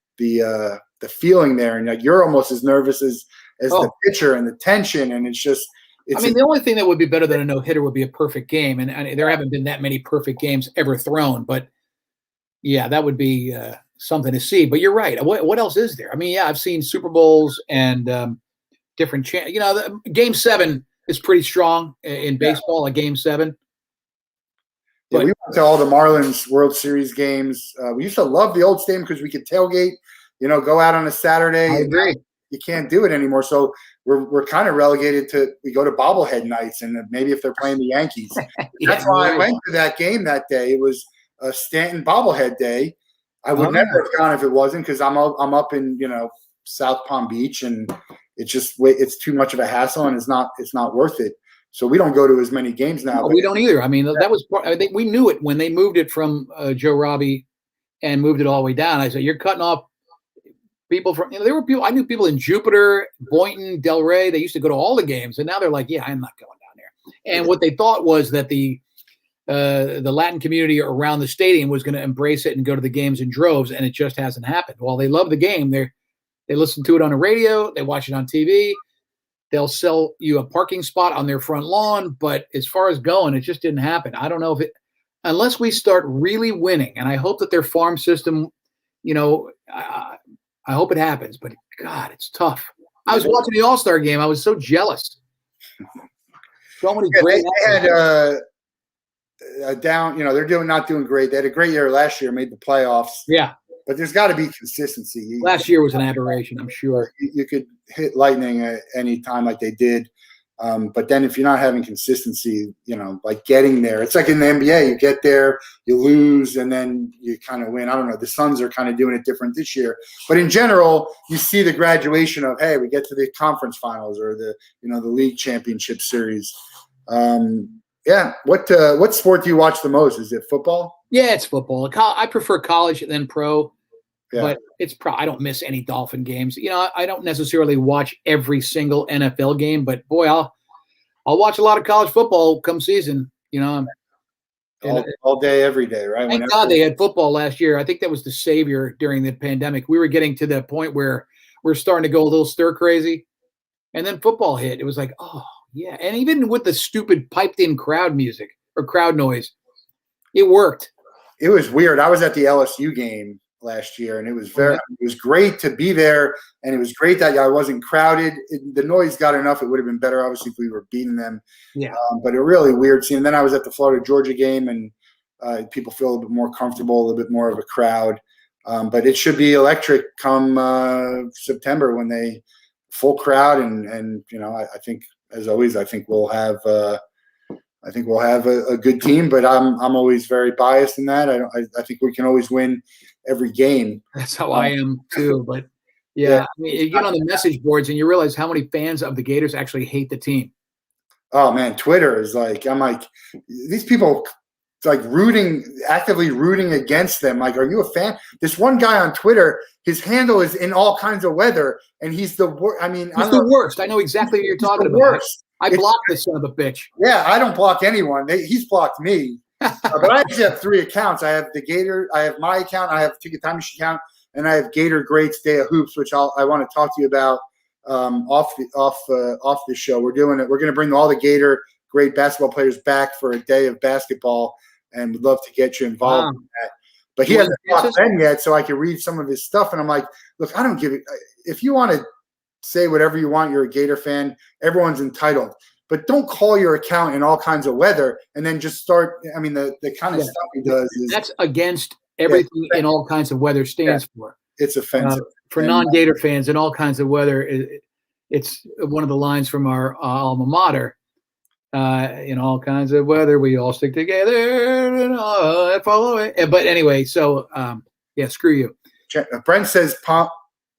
feeling there, and like you're almost as nervous as the pitcher, and the tension, and it's just. The only thing that would be better than a no-hitter would be a perfect game, and there haven't been that many perfect games ever thrown. But yeah, that would be something to see. But you're right. What else is there? I've seen Super Bowls and different. Game 7 is pretty strong in baseball. A Game 7. Yeah, But we went to all the Marlins World Series games. We used to love the old stadium because we could tailgate, go out on a Saturday. I agree. You can't do it anymore. So we're kind of relegated to we go to bobblehead nights, and maybe if they're playing the Yankees. That's why I went to that game that day. It was a Stanton bobblehead day. I would never have gone if it wasn't, because I'm up in South Palm Beach, and it's too much of a hassle, and it's not worth it. So we don't go to as many games now. No, we don't either. I mean, that was I think we knew it when they moved it from Joe Robbie and moved it all the way down. I said, you're cutting off people from, there were people, I knew people in Jupiter, Boynton, Delray. They used to go to all the games, and now they're like, yeah, I'm not going down there. And what they thought was that the Latin community around the stadium was going to embrace it and go to the games in droves, and it just hasn't happened. While they love the game, they listen to it on the radio, they watch it on TV. They'll sell you a parking spot on their front lawn, but as far as going, it just didn't happen. I don't know if unless we start really winning, and I hope that their farm system, I hope it happens, but God, it's tough. I was watching the All-Star game. I was so jealous. So many great. They had down, they're not doing great. They had a great year last year, made the playoffs. Yeah. But there's got to be consistency. Last year was an aberration, I'm sure. You could hit lightning at any time like they did. But then if you're not having consistency, like getting there, it's like in the NBA, you get there, you lose, and then you kind of win. I don't know. The Suns are kind of doing it different this year. But in general, you see the graduation of, hey, we get to the conference finals or the league championship series. Yeah. What sport do you watch the most? Is it football? Yeah, it's football. I prefer college than pro. Yeah. But it's I don't miss any Dolphin games. I don't necessarily watch every single NFL game, but boy, I'll watch a lot of college football come season. All day, every day, right? Thank God they had football last year. I think that was the savior during the pandemic. We were getting to the point where we're starting to go a little stir crazy, and then football hit. It was like, oh yeah, and even with the stupid piped-in crowd music or crowd noise, it worked. It was weird. I was at the LSU game last year, and it was it was great to be there, and it was great that I wasn't crowded. The noise got enough. It would have been better, obviously, if we were beating them. Yeah. But a really weird scene. And then I was at the Florida Georgia game, and people feel a little bit more comfortable, a little bit more of a crowd. But it should be electric come September when they full crowd, and I think, as always, I think we'll have a good team, but I'm always very biased in that. I think we can always win every game. That's how I am too. But yeah, I mean, you get on the message boards and you realize how many fans of the Gators actually hate the team. Oh man, Twitter is like, I'm like, these people like actively rooting against them. Like, are you a fan? This one guy on Twitter, his handle is in all kinds of weather, and he's the worst. I mean, he's the worst. I know exactly what you're talking about. Worst. I blocked this son of a bitch. Yeah, I don't block anyone. He's blocked me. But I actually have 3 accounts. I have the Gator, I have my account, I have Ticket Time Machine account, and I have Gator Greats Day of Hoops, which I want to talk to you about off the show. We're doing it. We're going to bring all the Gator great basketball players back for a day of basketball, and we'd love to get you involved in that. But he hasn't blocked Ben yet, so I can read some of his stuff. And I'm like, look, I don't give it. If you want to say whatever you want, you're a Gator fan, everyone's entitled. But don't call your account in all kinds of weather and then just start. I mean, the kind of stuff he does is that's against everything in all kinds of weather stands for. It's offensive for non-Gator fans in all kinds of weather. It's one of the lines from our alma mater. In all kinds of weather, we all stick together and follow it. But anyway, so yeah, screw you. Brent says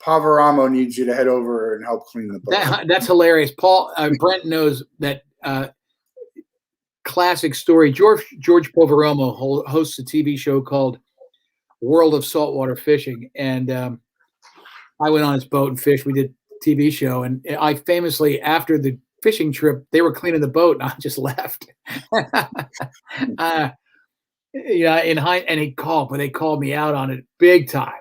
Pavaramo needs you to head over and help clean the boat. That's hilarious. Brent knows that classic story. George Poveromo hosts a TV show called World of Saltwater Fishing, and I went on his boat and fished. We did a TV show, and I famously, after the fishing trip, they were cleaning the boat, and I just left. Yeah, and he called, but they called me out on it big time.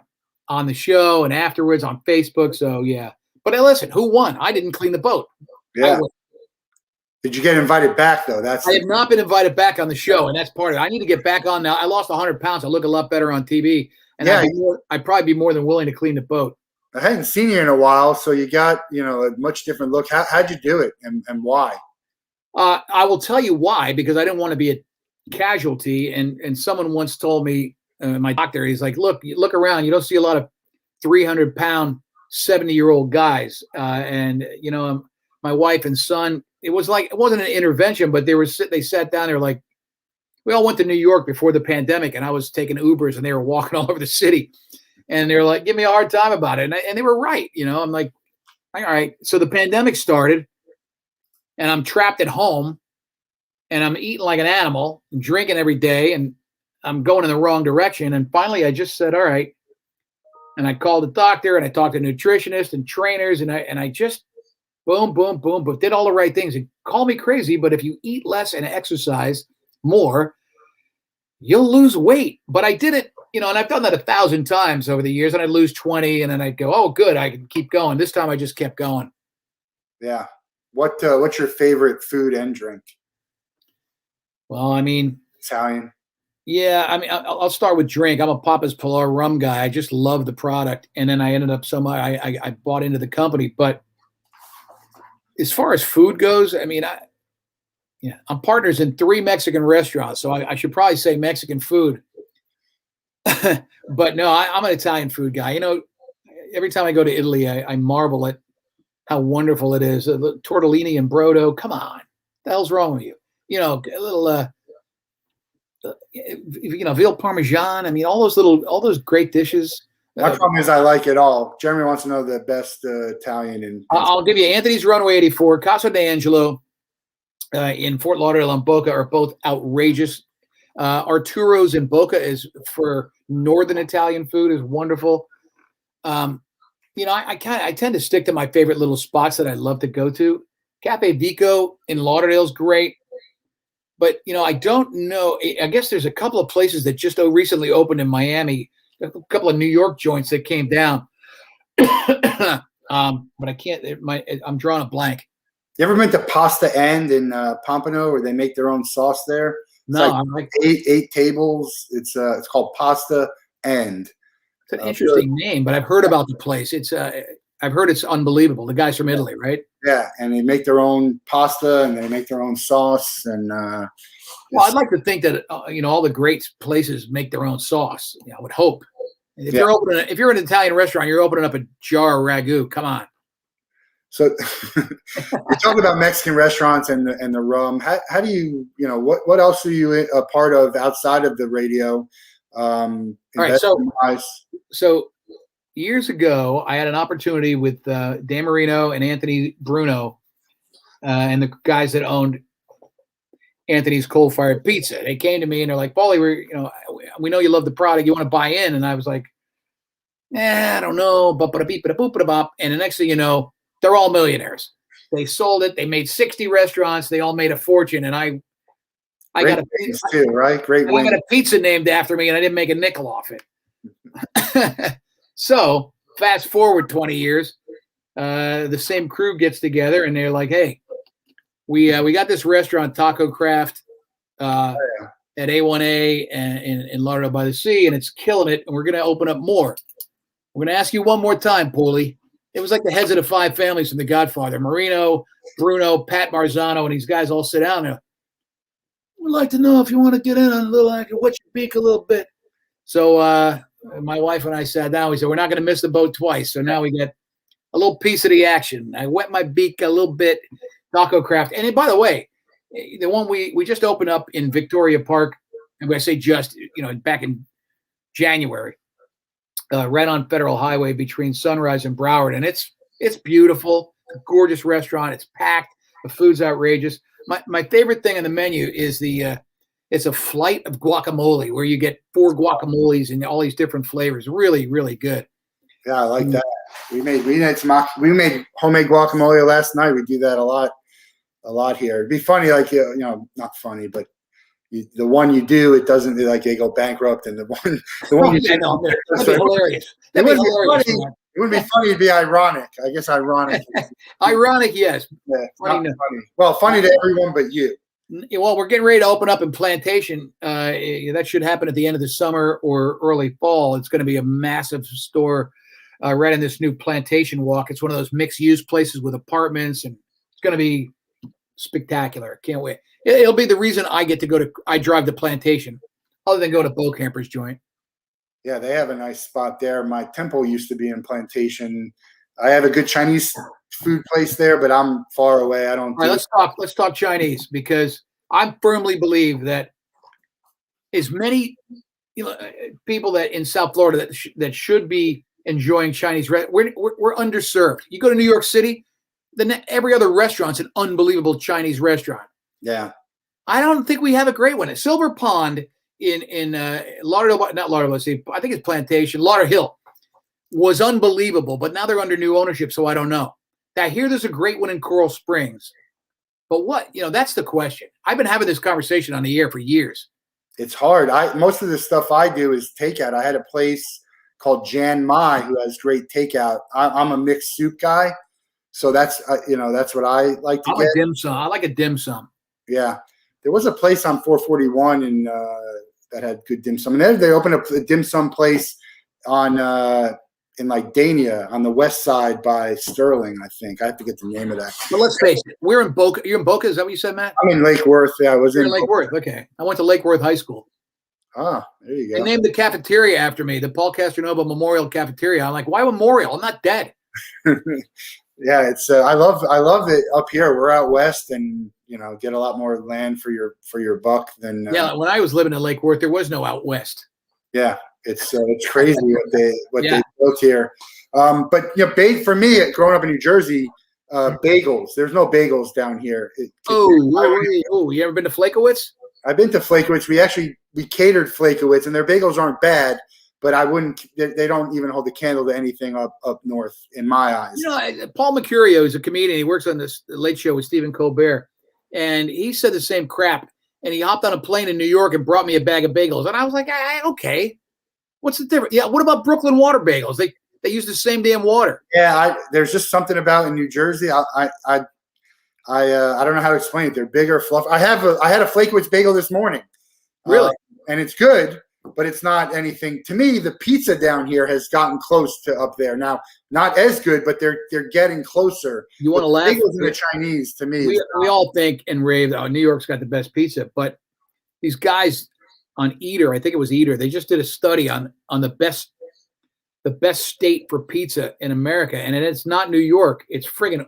On the show and afterwards on Facebook. So yeah, but listen, who won? I didn't clean the boat. Yeah. Did you get invited back though? I have not been invited back on the show, and that's part of it. I need to get back on now. I lost 100 pounds. I look a lot better on TV, and yeah, I'd probably be more than willing to clean the boat. I hadn't seen you in a while, so you got a much different look. How'd you do it, and why? I will tell you why, because I didn't want to be casualty. And someone once told me, my doctor, he's like, look around, you don't see a lot of 300-pound 70-year-old guys. And my wife and son, it wasn't an intervention, but they sat down there like, we all went to New York before the pandemic, and I was taking Ubers, and they were walking all over the city, and they were like, give me a hard time about it. And they were right. I'm like, all right. So the pandemic started, and I'm trapped at home, and I'm eating like an animal, and drinking every day, and I'm going in the wrong direction. And finally, I just said, all right. And I called the doctor, and I talked to nutritionists and trainers, and I just boom, boom, boom, but did all the right things. And call me crazy, but if you eat less and exercise more, you'll lose weight. But I did it, and I've done that 1,000 times over the years, and I'd lose 20, and then I'd go, oh, good, I can keep going. This time I just kept going. Yeah. What's your favorite food and drink? Well, Italian. Yeah, I'll start with drink. I'm a Papa's Pilar rum guy. I just love the product, and then I ended up I bought into the company. But as far as food goes, I'm partners in 3 Mexican restaurants, so I should probably say Mexican food. But no, I'm an Italian food guy. Every time I go to Italy, I marvel at how wonderful it is. Tortellini and brodo. Come on, what the hell's wrong with you? A little, veal parmesan. All those great dishes. My problem is I like it all. Jeremy wants to know the best Italian. I'll give you Anthony's Runway 84, Casa d'Angelo in Fort Lauderdale and Boca are both outrageous. Arturo's in Boca is for northern Italian food is wonderful. I tend to stick to my favorite little spots that I love to go to. Cafe Vico in Lauderdale is great. But, I don't know. I guess there's a couple of places that just recently opened in Miami, a couple of New York joints that came down. But I can't, I'm drawing a blank. You ever been to Pasta End in Pompano where they make their own sauce there? It's no, eight tables. It's called Pasta End. It's an interesting name, but I've heard about the place. I've heard it's unbelievable. The guys from Italy, right? Yeah, and they make their own pasta and they make their own sauce. And well, I'd like to think that all the great places make their own sauce. I would hope. If you're an Italian restaurant, you're opening up a jar of ragu. Come on. So we talk about Mexican restaurants and the rum. How do you what else are you a part of outside of the radio? All right, so years ago, I had an opportunity with Dan Marino and Anthony Bruno and the guys that owned Anthony's Coal-Fired Pizza. They came to me and they're like, Paulie, we know you love the product. You want to buy in? And I was like, I don't know. And the next thing you know, they're all millionaires. They sold it. They made 60 restaurants. They all made a fortune. And I got a pizza too, right? Great. I got a pizza named after me, and I didn't make a nickel off it. So fast forward 20 years, the same crew gets together, and they're like, "Hey, we got this restaurant, Taco Craft, at A1A in Lauderdale by the Sea, and it's killing it. And we're going to open up more. We're going to ask you one more time, Paulie." It was like the heads of the 5 families from The Godfather: Marino, Bruno, Pat Marzano, and these guys all sit down there. We'd like to know if you want to get in on a little action, what's your beak a little bit. So my wife and I sat down. We said, we're not going to miss the boat twice. So now we get a little piece of the action. I wet my beak a little bit, Taco Craft. And by the way, the one we just opened up in Victoria Park, and when I say just, back in January, right on Federal Highway between Sunrise and Broward. And it's beautiful. It's a gorgeous restaurant. It's packed. The food's outrageous. My favorite thing on the menu is it's a flight of guacamole where you get 4 guacamoles and all these different flavors. Really, really good. Yeah, I like that. We made homemade guacamole last night. We do that a lot here. It'd be funny, like not funny, but the one you do, it doesn't they go bankrupt, and the one you do, that'd be hilarious. That'd be hilarious. It wouldn't be funny. It'd be ironic. I guess ironic. Ironic, yes. Yeah, funny. Well, funny to everyone but you. Well, we're getting ready to open up in Plantation. That should happen at the end of the summer or early fall. It's going to be a massive store right in this new Plantation Walk. It's one of those mixed-use places with apartments, and it's going to be spectacular. Can't wait. It'll be the reason I drive to Plantation, other than go to Bo Camper's joint. Yeah, they have a nice spot there. My temple used to be in Plantation. I have a good Chinese food place there, but I'm far away. I don't. All right, let's talk Chinese, because I firmly believe that as many people that in South Florida that should be enjoying Chinese, we're underserved. You go to New York City, then every other restaurant's an unbelievable Chinese restaurant. Yeah, I don't think we have a great one. At Silver Pond in Lauderdale, not Lauderdale, I think it's Plantation, Lauderhill, was unbelievable, but now they're under new ownership, so I don't know. I hear there's a great one in Coral Springs, but that's the question. I've been having this conversation on the air for years. It's hard. Most of the stuff I do is takeout. I had a place called Jan Mai who has great takeout. I'm a mixed soup guy, so that's that's what I like to get. Dim sum. I like a dim sum. Yeah, there was a place on 441 that had good dim sum, and then they opened up a dim sum place on in like Dania on the west side by Sterling. I think I have to get the name of that. But let's face it, we're in Boca. You're in Boca. Is that what you said, Matt? I'm in Lake Worth. Yeah, I was in Lake Worth. Okay, I went to Lake Worth High School. Ah, there you go. They named the cafeteria after me, the Paul Castronovo Memorial Cafeteria. I'm like, why memorial? I'm not dead. Yeah, it's I love it up here. We're out west, and get a lot more land for your buck than. Yeah, when I was living in Lake Worth, there was no out west. Yeah, it's crazy what they built here. But for me, growing up in New Jersey, bagels. There's no bagels down here. You ever been to Flakowitz? I've been to Flakowitz. We catered Flakowitz, and their bagels aren't bad, but I wouldn't. They don't even hold a candle to anything up north in my eyes. Paul Mercurio is a comedian. He works on the Late Show with Stephen Colbert, and he said the same crap. And he hopped on a plane in New York and brought me a bag of bagels, and I was like, okay, what's the difference? Yeah, what about Brooklyn water bagels? They use the same damn water. Yeah, there's just something about in New Jersey. I don't know how to explain it. They're bigger, fluff. I had a Flakowitz bagel this morning. Really? And it's good, but it's not anything. To me, the pizza down here has gotten close to up there. Now, not as good, but they're getting closer. You want to laugh? Bagels and the Chinese, to me. We all think and rave, New York's got the best pizza, but these guys on Eater, I think it was Eater, they just did a study on the best state for pizza in America, and it's not New York. It's friggin'.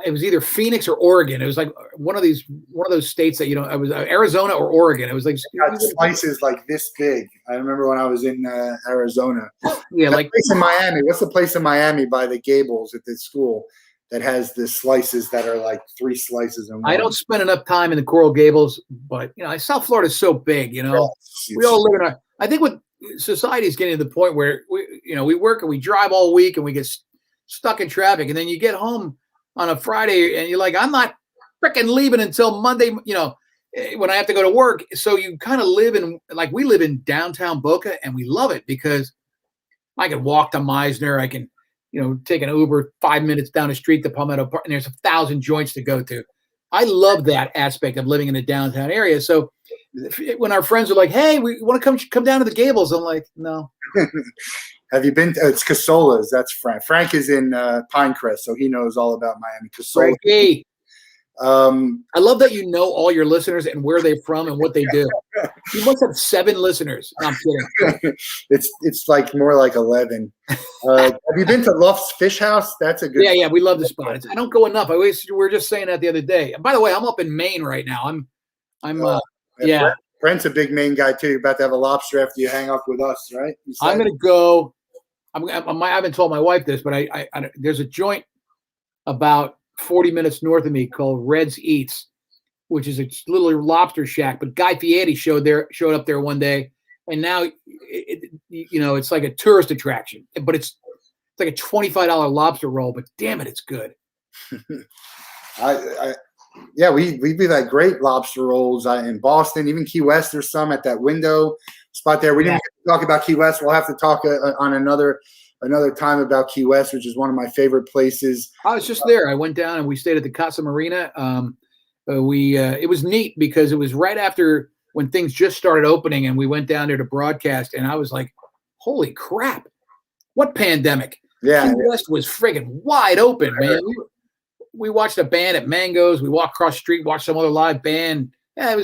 It was either Phoenix or Oregon. It was like one of those states that it was Arizona or Oregon. It was like slices like this big. I remember when I was in Arizona. Yeah, that place in Miami. What's the place in Miami by the Gables at this school that has the slices that are like 3 slices in one? I don't spend enough time in the Coral Gables, but South Florida is so big. We all live in I think what society is getting to the point where we work and we drive all week and we get stuck in traffic, and then you get home on a Friday and you're like, I'm not freaking leaving until Monday, when I have to go to work. So you kind of live we live in downtown Boca, and we love it because I can walk to Meisner. I can, take an Uber 5 minutes down the street to Palmetto Park, and there's 1,000 joints to go to. I love that aspect of living in the downtown area. So when our friends are like, hey, we want to come down to the Gables, I'm like, no. Have you been? It's Casola's. That's Frank. Frank is in Pinecrest, so he knows all about Miami. Casola. Frankie. I love that you know all your listeners and where they're from and what they do. You must have 7 listeners. No, I'm kidding. It's like more like 11. Have you been to Luff's Fish House? That's a good. Yeah, we love the spot. I don't go enough. We were just saying that the other day. And by the way, I'm up in Maine right now. Brent's a big Maine guy too. You're about to have a lobster after you hang up with us, right? I'm going to go. I haven't told my wife this, but I there's a joint about 40 minutes north of me called Red's Eats, which is a little lobster shack. But Guy Fieri showed up there one day, and now it's like a tourist attraction. But it's like a $25 lobster roll. But damn it, it's good. We do that great lobster rolls in Boston, even Key West. There's some at that window spot there. We didn't talk about Key West. We'll have to talk on another time about Key West, which is one of my favorite places. I was just there. I went down and we stayed at the Casa Marina. It was neat because it was right after when things just started opening, and we went down there to broadcast, and I was like, holy crap, what pandemic? Yeah. Key West was friggin' wide open, man. we watched a band at Mango's. We walked across the street, watched some other live band. Yeah, it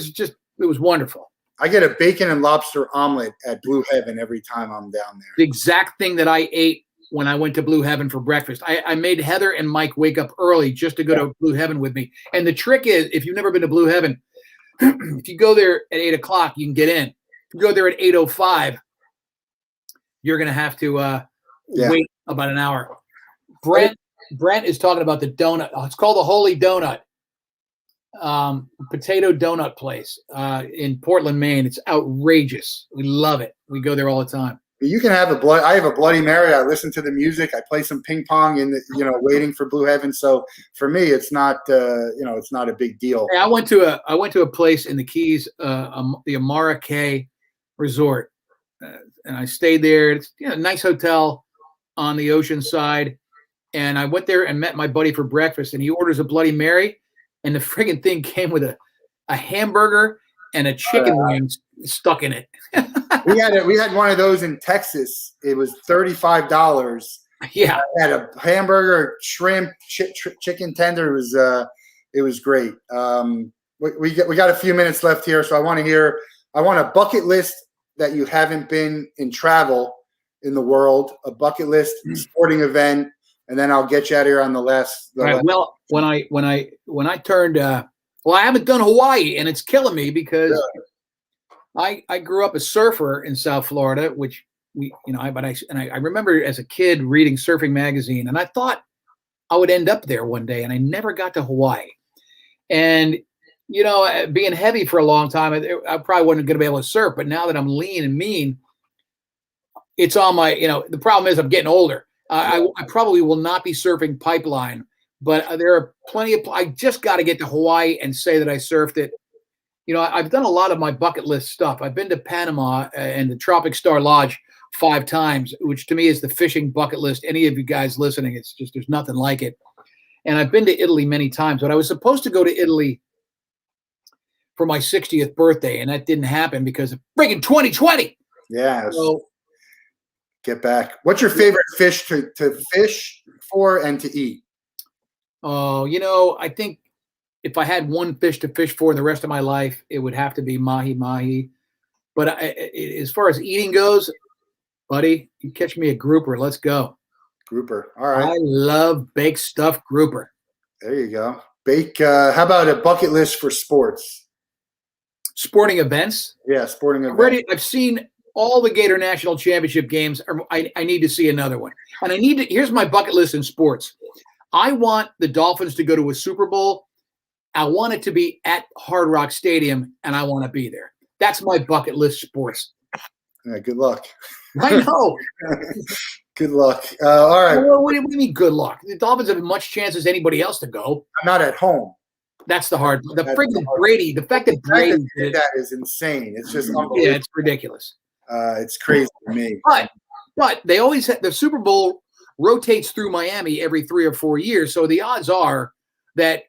was wonderful. I get a bacon and lobster omelet at Blue Heaven every time I'm down there. The exact thing that I ate when I went to Blue Heaven for breakfast. I made Heather and Mike wake up early just to go to Blue Heaven with me. And the trick is, if you've never been to Blue Heaven, if you go there at 8 o'clock, you can get in. If you go there at 8:05, you're going to have to wait about an hour. Brent is talking about the donut. It's called the Holy Donut. Potato donut place in Portland, Maine. It's outrageous. We love it. We go there all the time. You can have I have a Bloody Mary. I listen to the music. I play some ping pong waiting for Blue Heaven. So for me, it's not it's not a big deal. Hey, I went to a place in the Keys, the Amara Cay Resort, and I stayed there. It's a nice hotel on the ocean side, and I went there and met my buddy for breakfast. And he orders a Bloody Mary, and the friggin' thing came with a hamburger and a chicken wing stuck in it. We had one of those in Texas. It was $35. Yeah, I had a hamburger, shrimp, chicken tender. It was great. We got a few minutes left here, so I want a bucket list that you haven't been in travel in the world, a bucket list sporting event, and then I'll get you out of here on the last. Right. Well, when I turned, I haven't done Hawaii, and it's killing me because. Yeah. I grew up a surfer in South Florida, which I remember as a kid reading Surfing Magazine, and I thought I would end up there one day, and I never got to Hawaii. And being heavy for a long time, I probably wasn't going to be able to surf. But now that I'm lean and mean, it's on my. The problem is I'm getting older. I probably will not be surfing Pipeline, but there are plenty of. I just got to get to Hawaii and say that I surfed it. I've done a lot of my bucket list stuff. I've been to Panama and the Tropic Star Lodge 5 times, which to me is the fishing bucket list. Any of you guys listening, it's just, there's nothing like it. And I've been to Italy many times, but I was supposed to go to Italy for my 60th birthday, and that didn't happen because of friggin' 2020. Yeah. So get back. What's your favorite fish to fish for and to eat? Oh, I think, if I had one fish to fish for the rest of my life, it would have to be mahi. But as far as eating goes, buddy, you catch me a grouper. Let's go. Grouper. All right. I love baked stuffed grouper. There you go. How about a bucket list for sports? Sporting events? Yeah, sporting events. I've seen all the Gator National Championship games. I need to see another one. And here's my bucket list in sports. I want the Dolphins to go to a Super Bowl. I want it to be at Hard Rock Stadium, and I want to be there. That's my bucket list sports. Yeah, good luck. I know. Good luck. All right. Well, what do you mean good luck? The Dolphins have as much chance as anybody else to go. I'm not at home. That's the hard. The freaking Brady. The fact that Brady did that is insane. It's just unbelievable. Yeah, it's ridiculous. It's crazy to me. But they always the Super Bowl rotates through Miami every 3 or 4 years, so the odds are that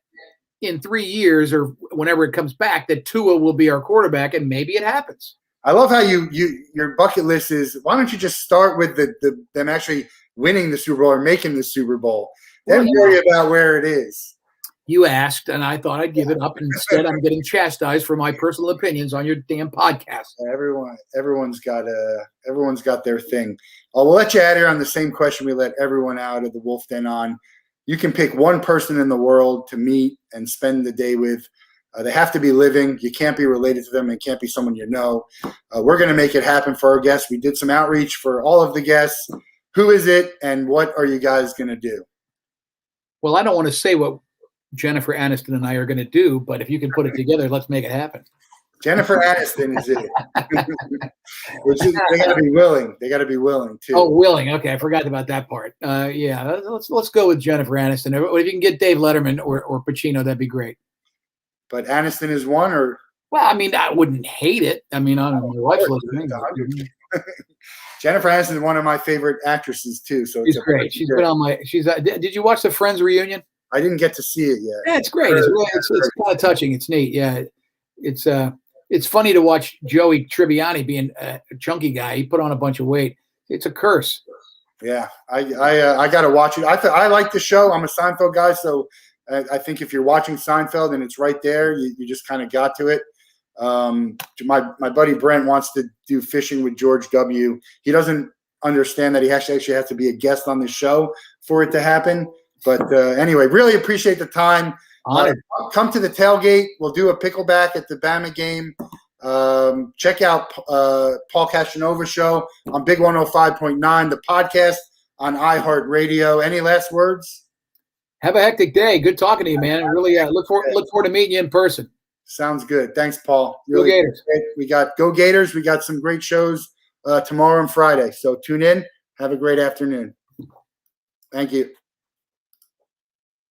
in 3 years or whenever it comes back, that Tua will be our quarterback, and maybe it happens. I love how your bucket list is. Why don't you just start with them actually winning the Super Bowl or making the Super Bowl? Then worry about where it is. You asked, and I thought I'd give it up, and instead I'm getting chastised for my personal opinions on your damn podcast. Everyone's got their thing. We'll let you out here on the same question we let everyone out of the Wolff Den on. You can pick one person in the world to meet and spend the day with. They have to be living. You can't be related to them. It can't be someone you know. We're going to make it happen for our guests. We did some outreach for all of the guests. Who is it, and what are you guys going to do? Well, I don't want to say what Jennifer Aniston and I are going to do, but if you can put it together, let's make it happen. Jennifer Aniston is it. They got to be willing. They got to be willing too. Oh, willing. Okay, I forgot about that part. Yeah, let's go with Jennifer Aniston. If you can get Dave Letterman or Pacino, that'd be great. But Aniston is one, or well, I mean, I wouldn't hate it. I mean, I don't know. My wife's listening. Jennifer Aniston is one of my favorite actresses too. So she's great. She's been on my. Did you watch the Friends reunion? I didn't get to see it yet. Yeah, it's great. It's kind of touching. It's neat. Yeah, it's funny to watch Joey Tribbiani being a chunky guy. He put on a bunch of weight. It's a curse. Yeah, I got to watch it. I like the show. I'm a Seinfeld guy, so I think if you're watching Seinfeld and it's right there, you just kind of got to it. My buddy Brent wants to do Fishing with George W. He doesn't understand that he actually has to be a guest on the show for it to happen. But anyway, really appreciate the time. Come to the tailgate. We'll do a pickleback at the Bama game. Check out Paul Castronovo show on Big 105.9, the podcast on iHeartRadio. Any last words? Have a hectic day. Good talking to you, man. Really look forward to meeting you in person. Sounds good. Thanks, Paul. Really Go Gators. Great. We got Go Gators. We got some great shows tomorrow and Friday. So tune in. Have a great afternoon. Thank you.